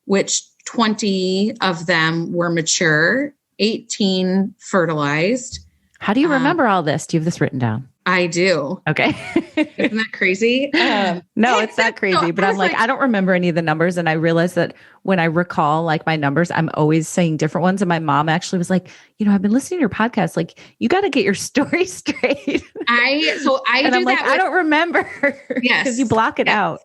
which 20 of them were mature, 18 fertilized. How do you remember all this? Do you have this written down? I do. Okay. Isn't that crazy? No, it's not crazy, but I'm like, I don't remember any of the numbers. And I realized that when I recall like my numbers, I'm always saying different ones. And my mom actually was like, I've been listening to your podcast. Like, you got to get your story straight. I don't remember. Yes. Because you block it out.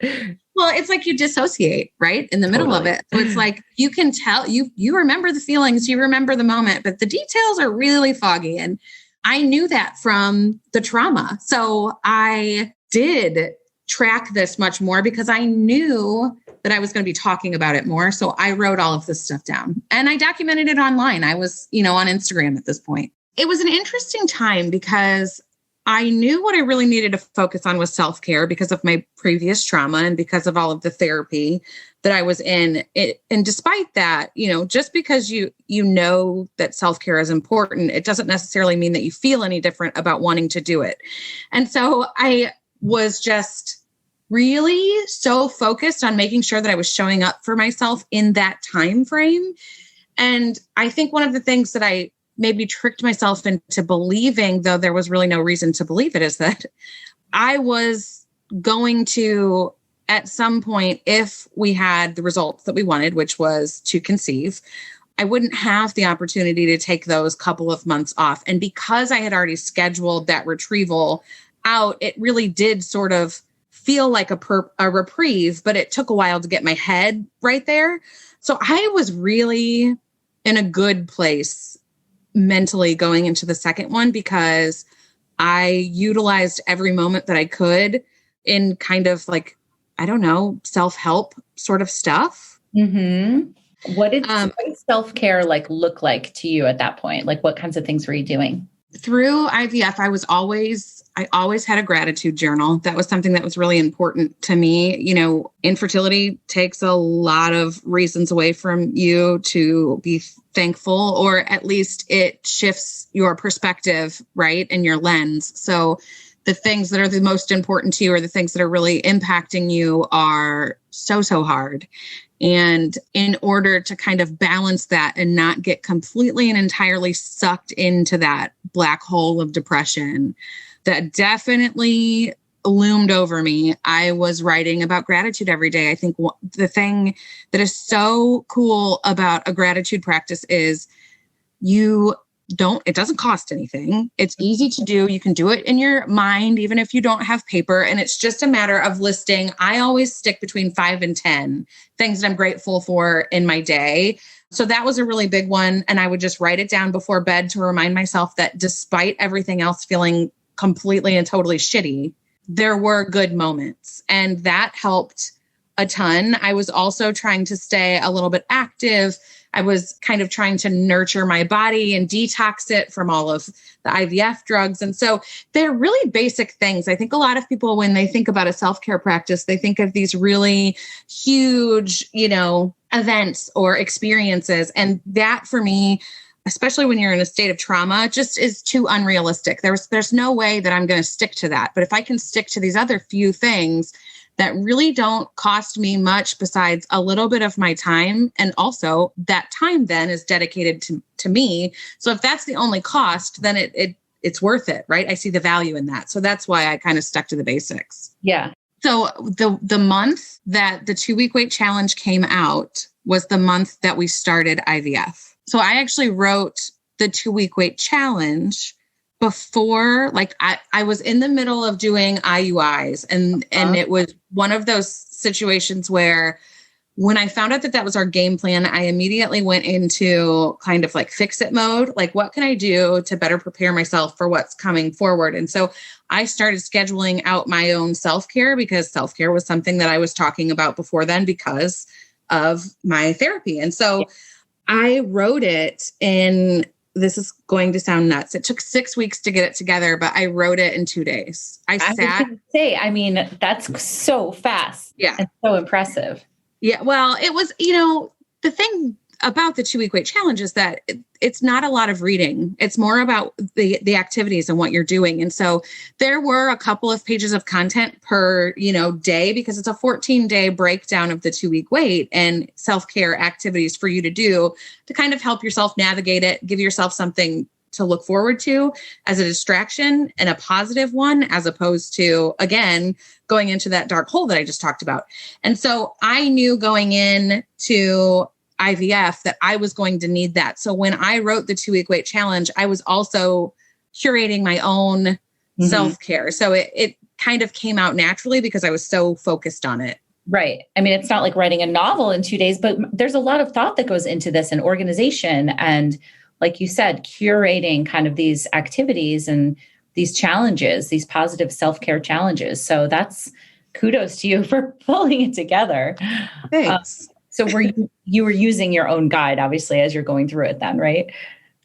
Well, it's like you dissociate, right? In the middle of it. So it's like, you can tell you remember the feelings, you remember the moment, but the details are really foggy. And I knew that from the trauma. So I did track this much more because I knew that I was going to be talking about it more. So I wrote all of this stuff down and I documented it online. I was, on Instagram at this point. It was an interesting time because I knew what I really needed to focus on was self-care because of my previous trauma and because of all of the therapy that I was in. And despite that, just because you know that self-care is important, it doesn't necessarily mean that you feel any different about wanting to do it. And so I was just really so focused on making sure that I was showing up for myself in that time frame. And I think one of the things that I maybe tricked myself into believing, though there was really no reason to believe it, is that I was going to, at some point, if we had the results that we wanted, which was to conceive, I wouldn't have the opportunity to take those couple of months off. And because I had already scheduled that retrieval out, it really did sort of feel like a reprieve, but it took a while to get my head right there. So I was really in a good place mentally going into the second one because I utilized every moment that I could in kind of like, I don't know, self-help sort of stuff. Mm-hmm. What did self-care look like to you at that point? Like what kinds of things were you doing? Through IVF, I always had a gratitude journal. That was something that was really important to me. Infertility takes a lot of reasons away from you to be thankful, or at least it shifts your perspective, right? And your lens. So the things that are the most important to you or the things that are really impacting you are so hard. And in order to kind of balance that and not get completely and entirely sucked into that black hole of depression that definitely loomed over me, I was writing about gratitude every day. I think the thing that is so cool about a gratitude practice is it doesn't cost anything. It's easy to do. You can do it in your mind, even if you don't have paper. And it's just a matter of listing. I always stick between 5 and 10 things that I'm grateful for in my day. So that was a really big one. And I would just write it down before bed to remind myself that despite everything else feeling completely and totally shitty, there were good moments. And that helped a ton. I was also trying to stay a little bit active. I was kind of trying to nurture my body and detox it from all of the IVF drugs. And so they're really basic things. I think a lot of people, when they think about a self-care practice, they think of these really huge, events or experiences. And that for me, especially when you're in a state of trauma, just is too unrealistic. There's no way that I'm going to stick to that. But if I can stick to these other few things that really don't cost me much besides a little bit of my time. And also that time then is dedicated to me. So if that's the only cost, then it's worth it, right? I see the value in that. So that's why I kind of stuck to the basics. Yeah. So the month that the 2-week wait challenge came out was the month that we started IVF. So I actually wrote the 2-week wait challenge before, I was in the middle of doing IUIs and it was one of those situations where when I found out that was our game plan, I immediately went into kind of fix it mode. What can I do to better prepare myself for what's coming forward? And so I started scheduling out my own self-care because self-care was something that I was talking about before then because of my therapy. And so I wrote it in, this is going to sound nuts. It took 6 weeks to get it together, but I wrote it in 2 days. That's so fast. Yeah. And so impressive. Yeah. Well, it was, the thing about the 2-week wait challenge is that it's not a lot of reading. It's more about the activities and what you're doing. And so there were a couple of pages of content per, day, because it's a 14-day breakdown of the 2-week wait and self-care activities for you to do to kind of help yourself navigate it, give yourself something to look forward to as a distraction and a positive one, as opposed to, again, going into that dark hole that I just talked about. And so I knew going in to IVF that I was going to need that. So when I wrote the 2-week wait challenge, I was also curating my own self-care. So it kind of came out naturally because I was so focused on it. Right. I mean, it's not like writing a novel in 2 days, but there's a lot of thought that goes into this and organization. And like you said, curating kind of these activities and these challenges, these positive self-care challenges. So that's kudos to you for pulling it together. Thanks. So you were using your own guide, obviously, as you're going through it then, right?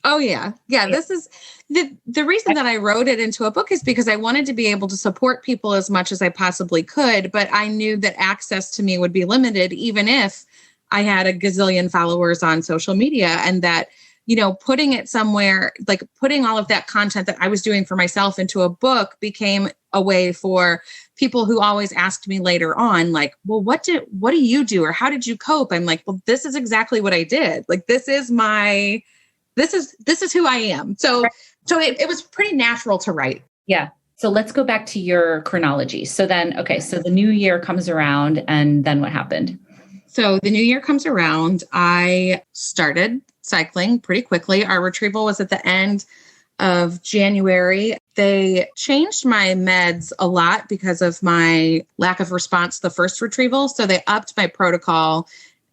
Oh yeah. Yeah. This is the reason that I wrote it into a book is because I wanted to be able to support people as much as I possibly could, but I knew that access to me would be limited, even if I had a gazillion followers on social media, and that, putting it somewhere, like putting all of that content that I was doing for myself into a book became a way for people who always asked me later on, like, well, what do you do? Or how did you cope? I'm like, well, this is exactly what I did. Like, this is who I am. So it was pretty natural to write. Yeah. So let's go back to your chronology. So then, so the new year comes around, and then what happened? So the new year comes around. I started cycling pretty quickly. Our retrieval was at the end of January. They changed my meds a lot because of my lack of response to the first retrieval. So they upped my protocol,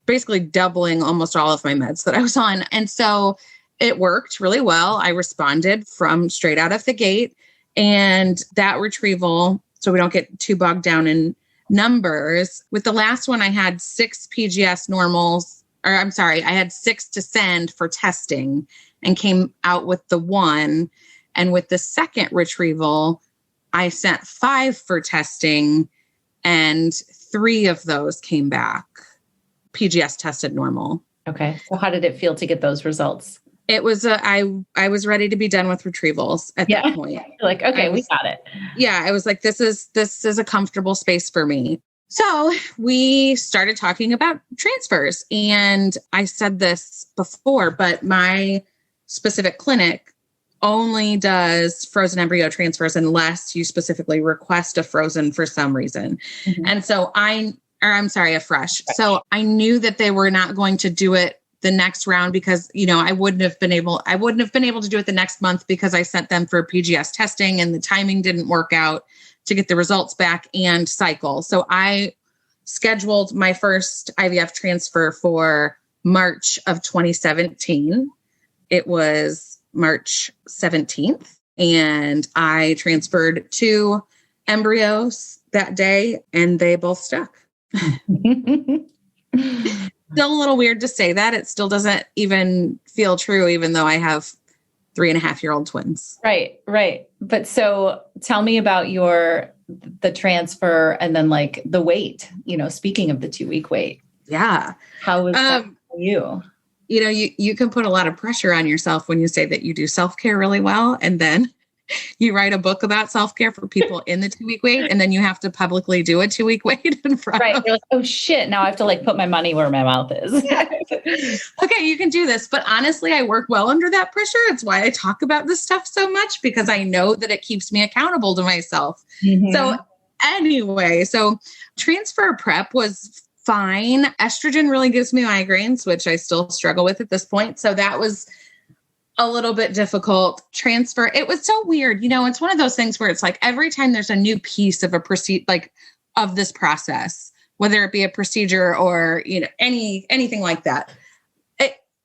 basically doubling almost all of my meds that I was on. And so it worked really well. I responded from straight out of the gate. And that retrieval, so we don't get too bogged down in numbers, with the last one, I had 6 PGS normals, I had 6 to send for testing and came out with the 1. And with the second retrieval, I sent 5 for testing, and 3 of those came back PGS tested normal. Okay. So how did it feel to get those results? It was, I was ready to be done with retrievals at that point. You're like, okay, we got it. Yeah. I was like, this is a comfortable space for me. So we started talking about transfers, and I said this before, but my specific clinic only does frozen embryo transfers unless you specifically request a frozen for some reason. Mm-hmm. And so a fresh. So I knew that they were not going to do it the next round because, I wouldn't have been able to do it the next month because I sent them for PGS testing and the timing didn't work out to get the results back and cycle. So I scheduled my first IVF transfer for March of 2017. It was March 17th, and I transferred 2 embryos that day, and they both stuck. Still a little weird to say that. It still doesn't even feel true, even though I have 3.5-year-old twins. Right. But so tell me about the transfer and then like the weight, speaking of the 2-week wait. Yeah. How was that for you? You can put a lot of pressure on yourself when you say that you do self-care really well, and then you write a book about self-care for people in the 2-week wait, and then you have to publicly do a 2-week wait in front of. You're like, oh shit, now I have to put my money where my mouth is. Okay, you can do this. But honestly, I work well under that pressure. It's why I talk about this stuff so much, because I know that it keeps me accountable to myself. Mm-hmm. So anyway, transfer prep was fine. Estrogen really gives me migraines, which I still struggle with at this point. So that was a little bit difficult. Transfer, it was so weird. It's one of those things where it's like every time there's a new piece of of this process, whether it be a procedure or, anything like that,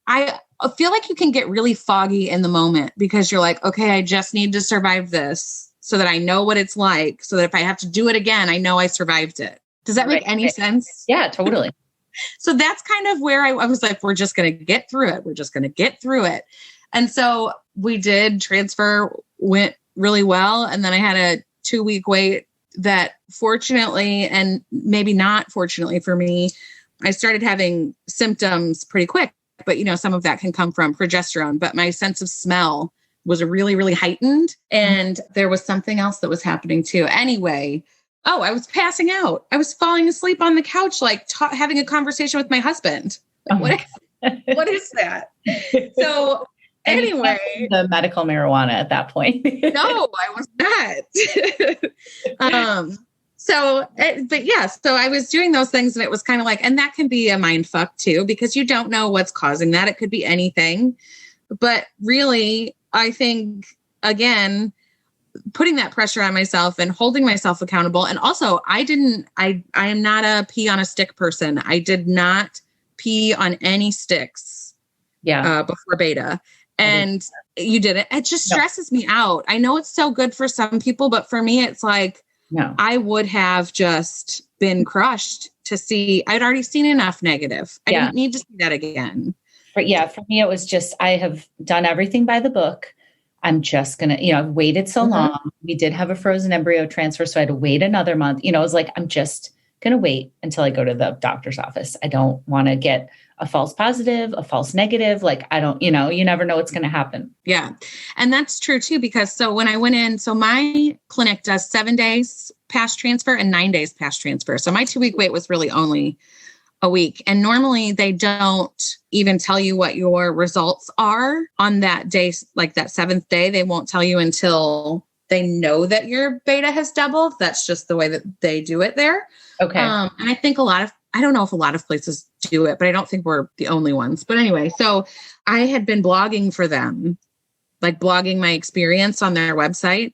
I feel like you can get really foggy in the moment because you're like, okay, I just need to survive this so that I know what it's like, so that if I have to do it again, I know I survived it. Does that make any sense? Yeah, totally. So that's kind of where I was like, we're just going to get through it. We're just going to get through it. And so we did. Transfer went really well. And then I had a 2-week wait that, fortunately, and maybe not fortunately for me, I started having symptoms pretty quick. But, some of that can come from progesterone. But my sense of smell was really, really heightened. And there was something else that was happening too. Anyway, I was passing out. I was falling asleep on the couch, having a conversation with my husband. What is that? So anyway, the medical marijuana at that point. No, I was not. So I was doing those things, and it was kind of and that can be a mind fuck too, because you don't know what's causing that. It could be anything, but really, I think, again, putting that pressure on myself and holding myself accountable. And also I am not a pee on a stick person. I did not pee on any sticks before beta. And you didn't. It just stresses me out. I know it's so good for some people, but for me, it's like, no, I would have just been crushed to see. I'd already seen enough negative. I didn't need to see that again. for me, it was just, I have done everything by the book. I'm just going to, I've waited so long. We did have a frozen embryo transfer, so I had to wait another month. I was like, I'm just going to wait until I go to the doctor's office. I don't want to get a false positive, a false negative. Like, I don't, you never know what's going to happen. Yeah. And that's true too, because so when I went in, so my clinic does 7 days past transfer and 9 days past transfer. So my 2-week wait was really only a week. And normally they don't even tell you what your results are on that day, like that 7th day. They won't tell you until they know that your beta has doubled. That's just the way that they do it there. Okay. And I think I don't know if a lot of places do it, but I don't think we're the only ones. But anyway, so I had been blogging for them, like blogging my experience on their website.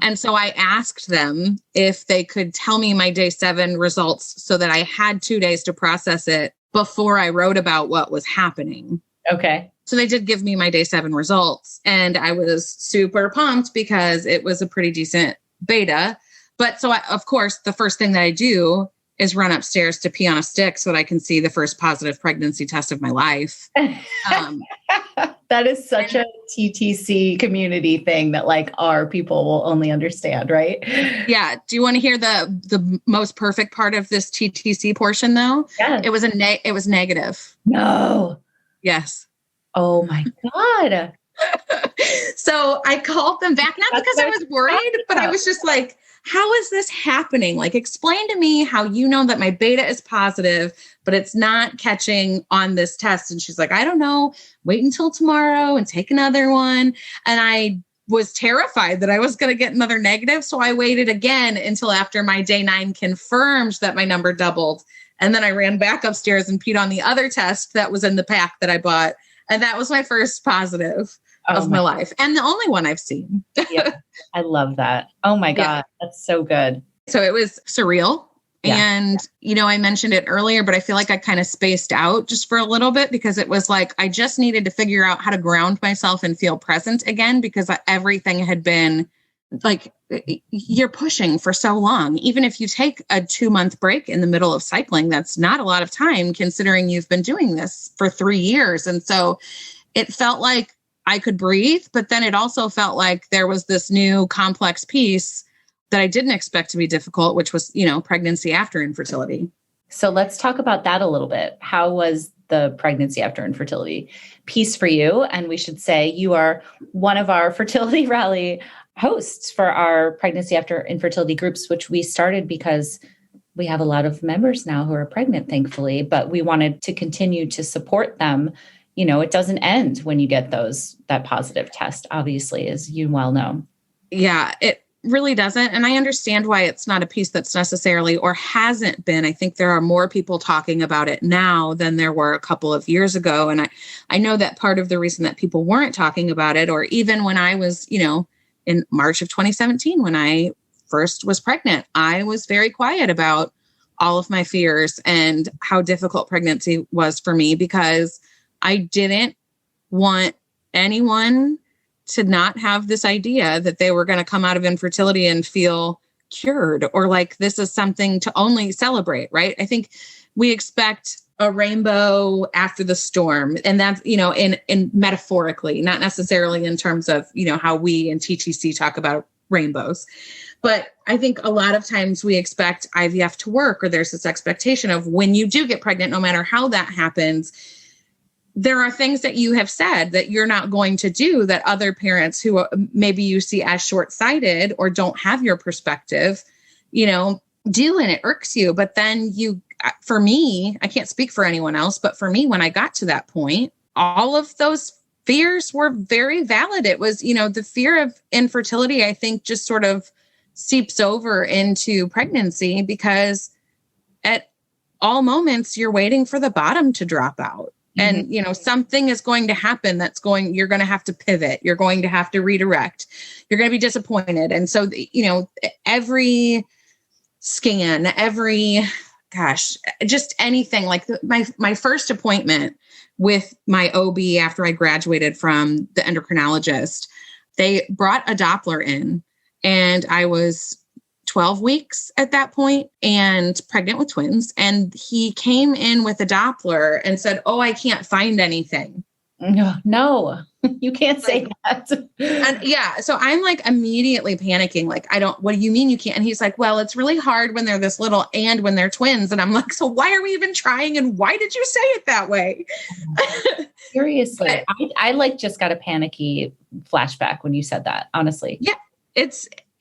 And so I asked them if they could tell me my day 7 results so that I had 2 days to process it before I wrote about what was happening. Okay. So they did give me my day 7 results, and I was super pumped because it was a pretty decent beta. But so of course, the first thing that I do is run upstairs to pee on a stick so that I can see the first positive pregnancy test of my life. That is such a TTC community thing that like our people will only understand, right? Yeah. Do you want to hear the most perfect part of this TTC portion though? Yeah. It was negative. No. Yes. Oh my God. So I called them back, not because I was worried, but I was just like, how is this happening? Like, explain to me how you know that my beta is positive, but it's not catching on this test. And she's like, I don't know, wait until tomorrow and take another one. And I was terrified that I was going to get another negative. So I waited again until after my day 9 confirmed that my number doubled. And then I ran back upstairs and peed on the other test that was in the pack that I bought. And that was my first positive of my life. And the only one I've seen. Yeah, I love that. Oh my God. Yeah. That's so good. So it was surreal. Yeah. And, I mentioned it earlier, but I feel like I kind of spaced out just for a little bit because it was like, I just needed to figure out how to ground myself and feel present again, because everything had been like, you're pushing for so long. Even if you take a 2-month break in the middle of cycling, that's not a lot of time considering you've been doing this for 3 years. And so it felt like I could breathe, but then it also felt like there was this new complex piece that I didn't expect to be difficult, which was, pregnancy after infertility. So let's talk about that a little bit. How was the pregnancy after infertility piece for you? And we should say you are one of our Fertility Rally hosts for our pregnancy after infertility groups, which we started because we have a lot of members now who are pregnant, thankfully, but we wanted to continue to support them. It doesn't end when you get that positive test, obviously, as you well know. Yeah, it really doesn't. And I understand why it's not a piece that's necessarily or hasn't been. I think there are more people talking about it now than there were a couple of years ago. And I know that part of the reason that people weren't talking about it, or even when I was, in March of 2017, when I first was pregnant, I was very quiet about all of my fears and how difficult pregnancy was for me, because I didn't want anyone to not have this idea that they were going to come out of infertility and feel cured, or like this is something to only celebrate, right? I think we expect a rainbow after the storm, and that's, in metaphorically, not necessarily in terms of, how we in TTC talk about rainbows. But I think a lot of times we expect IVF to work, or there's this expectation of when you do get pregnant, no matter how that happens, there are things that you have said that you're not going to do that other parents who maybe you see as short-sighted or don't have your perspective, do, and it irks you. But then for me, I can't speak for anyone else, but for me, when I got to that point, all of those fears were very valid. It was, the fear of infertility, I think, just sort of seeps over into pregnancy, because at all moments you're waiting for the bottom to drop out. And, something is going to happen you're going to have to pivot. You're going to have to redirect. You're going to be disappointed. And so, every scan, just anything like my first appointment with my OB after I graduated from the endocrinologist, they brought a Doppler in, and I was 12 weeks at that point and pregnant with twins. And he came in with a Doppler and said, "Oh, I can't find anything." No, you can't say that. And yeah. So I'm like immediately panicking. Like, what do you mean you can't? And he's like, "Well, it's really hard when they're this little and when they're twins." And I'm like, "So why are we even trying? And why did you say it that way?" Seriously. I like just got a panicky flashback when you said that, honestly. Yeah.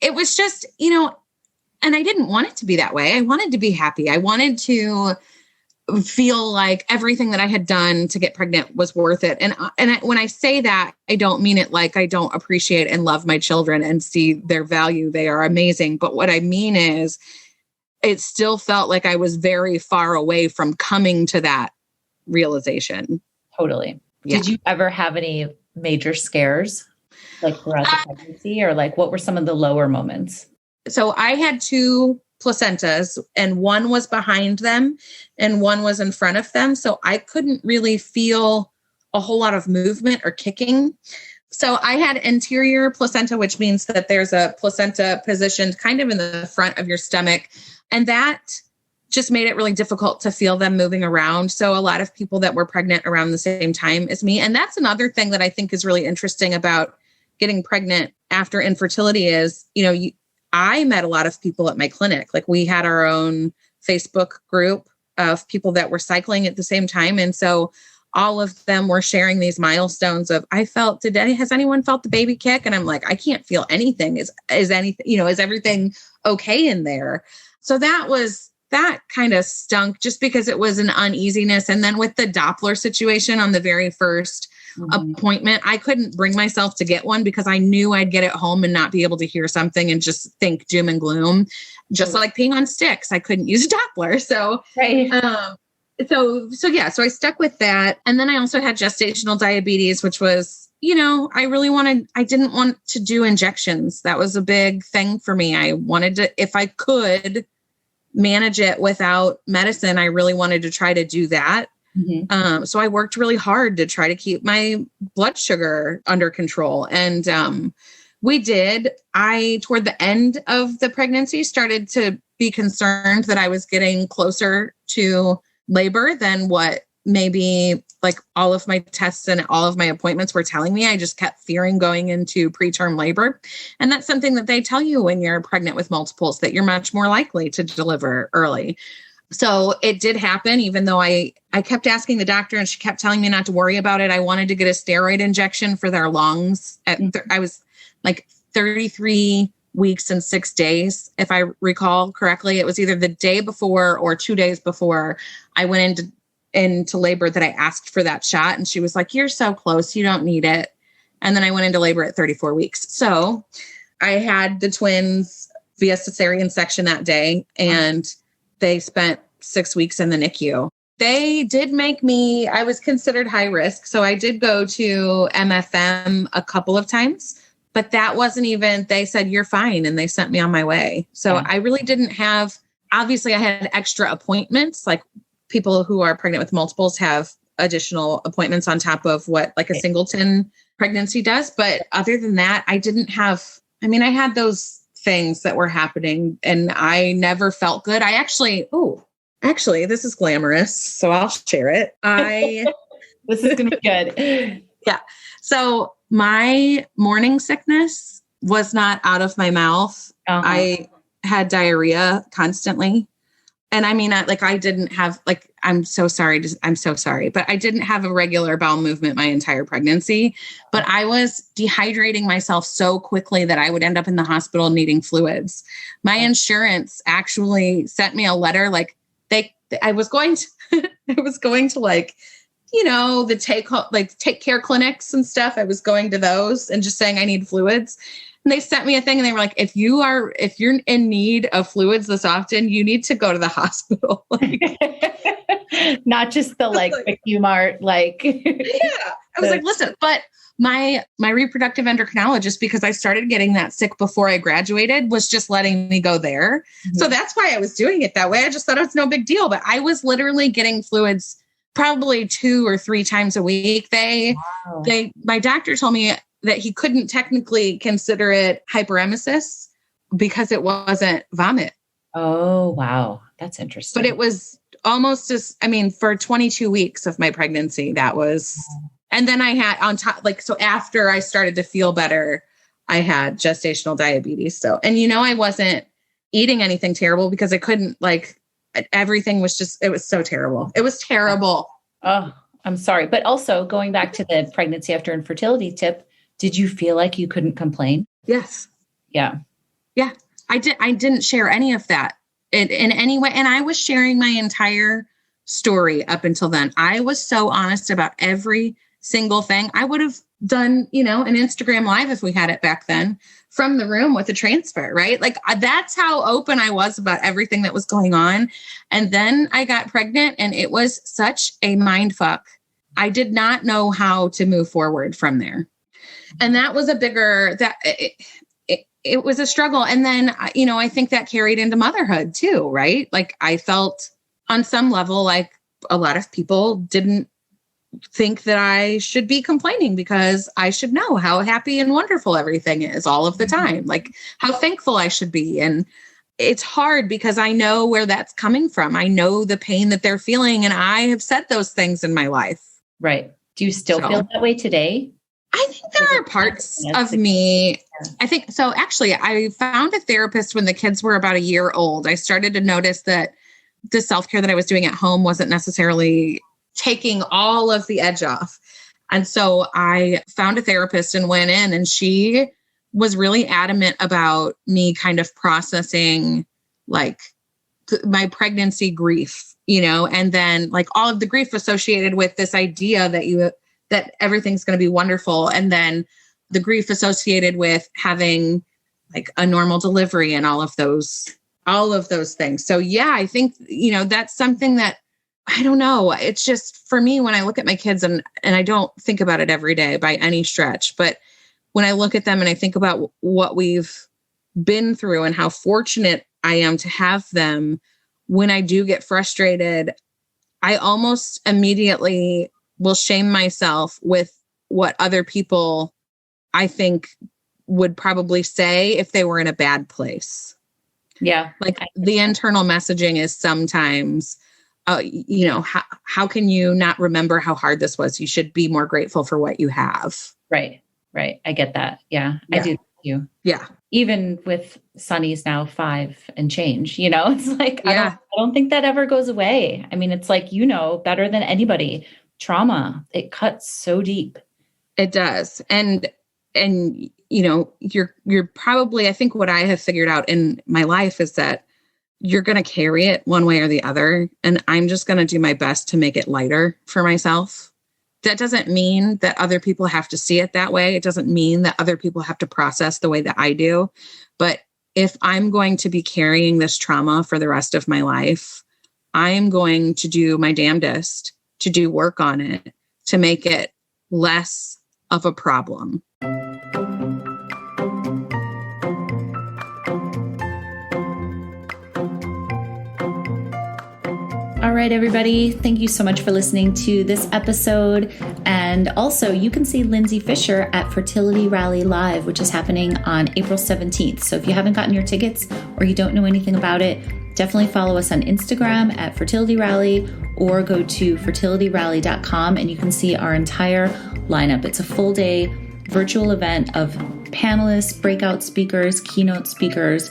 It was just, and I didn't want it to be that way. I wanted to be happy. I wanted to feel like everything that I had done to get pregnant was worth it. And when I say that, I don't mean it like I don't appreciate and love my children and see their value. They are amazing. But what I mean is it still felt like I was very far away from coming to that realization. Totally. Yeah. Did you ever have any major scares like throughout the pregnancy, or like what were some of the lower moments? So I had 2 placentas, and one was behind them and one was in front of them. So I couldn't really feel a whole lot of movement or kicking. So I had anterior placenta, which means that there's a placenta positioned kind of in the front of your stomach. And that just made it really difficult to feel them moving around. So a lot of people that were pregnant around the same time as me. And that's another thing that I think is really interesting about getting pregnant after infertility is, I met a lot of people at my clinic. Like we had our own Facebook group of people that were cycling at the same time. And so all of them were sharing these milestones of, has anyone felt the baby kick? And I'm like, I can't feel anything. Is anything, is everything okay in there? So that kind of stunk just because it was an uneasiness. And then with the Doppler situation on the very first appointment, I couldn't bring myself to get one because I knew I'd get it home and not be able to hear something and just think doom and gloom, just like peeing on sticks. I couldn't use a Doppler. So, right. So I stuck with that. And then I also had gestational diabetes, which was, I didn't want to do injections. That was a big thing for me. I wanted to, if I could manage it without medicine, I really wanted to try to do that. Mm-hmm. So I worked really hard to try to keep my blood sugar under control. And we did. Toward the end of the pregnancy, started to be concerned that I was getting closer to labor than what maybe like all of my tests and all of my appointments were telling me. I just kept fearing going into preterm labor. And that's something that they tell you when you're pregnant with multiples, that you're much more likely to deliver early. So it did happen, even though I kept asking the doctor and she kept telling me not to worry about it. I wanted to get a steroid injection for their lungs. I was like 33 weeks and 6 days. If I recall correctly, it was either the day before or 2 days before I went into labor that I asked for that shot. And she was like, "You're so close. You don't need it." And then I went into labor at 34 weeks. So I had the twins via cesarean section that day, and they spent 6 weeks in the NICU. They did I was considered high risk. So I did go to MFM a couple of times, but that wasn't even, they said, "You're fine." And they sent me on my way. So I really didn't have, obviously I had extra appointments. Like people who are pregnant with multiples have additional appointments on top of what like a singleton pregnancy does. But other than that, I had those things that were happening and I never felt good. Actually, this is glamorous, so I'll share it. This is going to be good. Yeah. So my morning sickness was not out of my mouth. Uh-huh. I had diarrhea constantly. And I didn't have I'm so sorry, but I didn't have a regular bowel movement my entire pregnancy, but I was dehydrating myself so quickly that I would end up in the hospital needing fluids. My insurance actually sent me a letter. I was going to the take care clinics and stuff. I was going to those and just saying I need fluids. And they sent me a thing and they were like, if you're in need of fluids this often, you need to go to the hospital. Not just the Q-Mart, yeah. I was like, listen, but my reproductive endocrinologist, because I started getting that sick before I graduated, was just letting me go there. Mm-hmm. So that's why I was doing it that way. I just thought it was no big deal, but I was literally getting fluids probably 2 or 3 times a week. My doctor told me that he couldn't technically consider it hyperemesis, because it wasn't vomit. Oh, wow. That's interesting. But it was almost for 22 weeks of my pregnancy, that was, and then I had on top, so after I started to feel better, I had gestational diabetes. So, and I wasn't eating anything terrible because I couldn't, everything was it was so terrible. It was terrible. Oh, I'm sorry. But also going back to the pregnancy after infertility tip, did you feel like you couldn't complain? Yes. Yeah. Yeah. I didn't share any of that in any way. And I was sharing my entire story up until then. I was so honest about every single thing. I would have done, an Instagram live if we had it back then from the room with a transfer, right? That's how open I was about everything that was going on. And then I got pregnant and it was such a mind fuck. I did not know how to move forward from there. And that was it was a struggle. And then, I think that carried into motherhood too, right? I felt on some level, like a lot of people didn't think that I should be complaining because I should know how happy and wonderful everything is all of the time, how thankful I should be. And it's hard because I know where that's coming from. I know the pain that they're feeling. And I have said those things in my life. Right. Do you still feel that way today? I think there are parts of me. I think so. Actually, I found a therapist when the kids were about a year old. I started to notice that the self-care that I was doing at home wasn't necessarily taking all of the edge off. And so I found a therapist and went in, and she was really adamant about me kind of processing my pregnancy grief, and then all of the grief associated with this idea that everything's going to be wonderful. And then the grief associated with having a normal delivery and all of those things. So yeah, I think, that's something that I don't know. It's just for me, when I look at my kids and I don't think about it every day by any stretch, but when I look at them and I think about what we've been through and how fortunate I am to have them, when I do get frustrated, I almost immediately will shame myself with what other people I think would probably say if they were in a bad place. Yeah. The internal messaging is sometimes, how can you not remember how hard this was? You should be more grateful for what you have. Right. Right. I get that. Yeah. I do too. Yeah. Even with Sonny's now 5 and change, it's I don't think that ever goes away. I mean, it's better than anybody. Trauma, it cuts so deep. It does. And you're probably, I think what I have figured out in my life is that you're going to carry it one way or the other. And I'm just going to do my best to make it lighter for myself. That doesn't mean that other people have to see it that way. It doesn't mean that other people have to process the way that I do. But if I'm going to be carrying this trauma for the rest of my life, I'm going to do my damnedest to do work on it, to make it less of a problem. All right, everybody. Thank you so much for listening to this episode. And also, you can see Lindsay Fischer at Fertility Rally Live, which is happening on April 17th. So if you haven't gotten your tickets or you don't know anything about it, definitely follow us on Instagram at Fertility Rally or go to fertilityrally.com and you can see our entire lineup. It's a full day virtual event of panelists, breakout speakers, keynote speakers.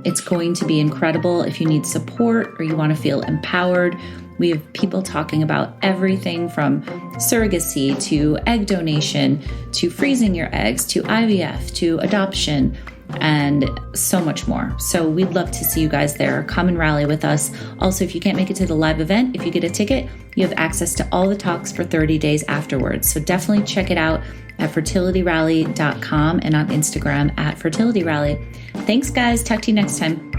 It's going to be incredible. If you need support or you want to feel empowered, we have people talking about everything from surrogacy to egg donation to freezing your eggs to IVF to adoption and so much more. So we'd love to see you guys there. Come and rally with us. Also, if you can't make it to the live event, if you get a ticket, you have access to all the talks for 30 days afterwards. So definitely check it out at fertilityrally.com and on Instagram at fertilityrally. Thanks, guys. Talk to you next time.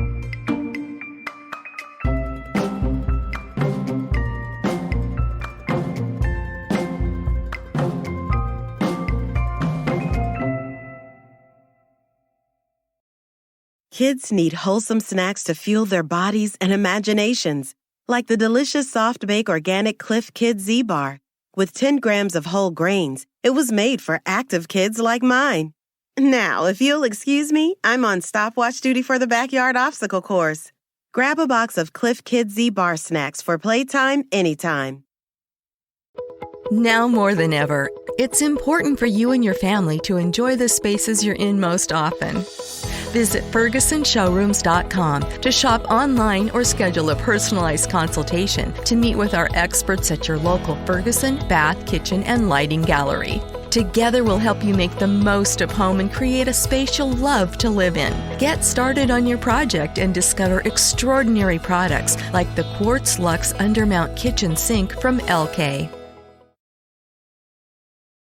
Kids need wholesome snacks to fuel their bodies and imaginations, like the delicious soft-bake organic Cliff Kid Z-Bar. With 10 grams of whole grains, it was made for active kids like mine. Now, if you'll excuse me, I'm on stopwatch duty for the backyard obstacle course. Grab a box of Cliff Kid Z bar snacks for playtime anytime. Now more than ever, it's important for you and your family to enjoy the spaces you're in most often. Visit FergusonShowrooms.com to shop online or schedule a personalized consultation to meet with our experts at your local Ferguson Bath, Kitchen, and Lighting Gallery. Together we'll help you make the most of home and create a space you'll love to live in. Get started on your project and discover extraordinary products like the Quartz Luxe Undermount Kitchen Sink from LK.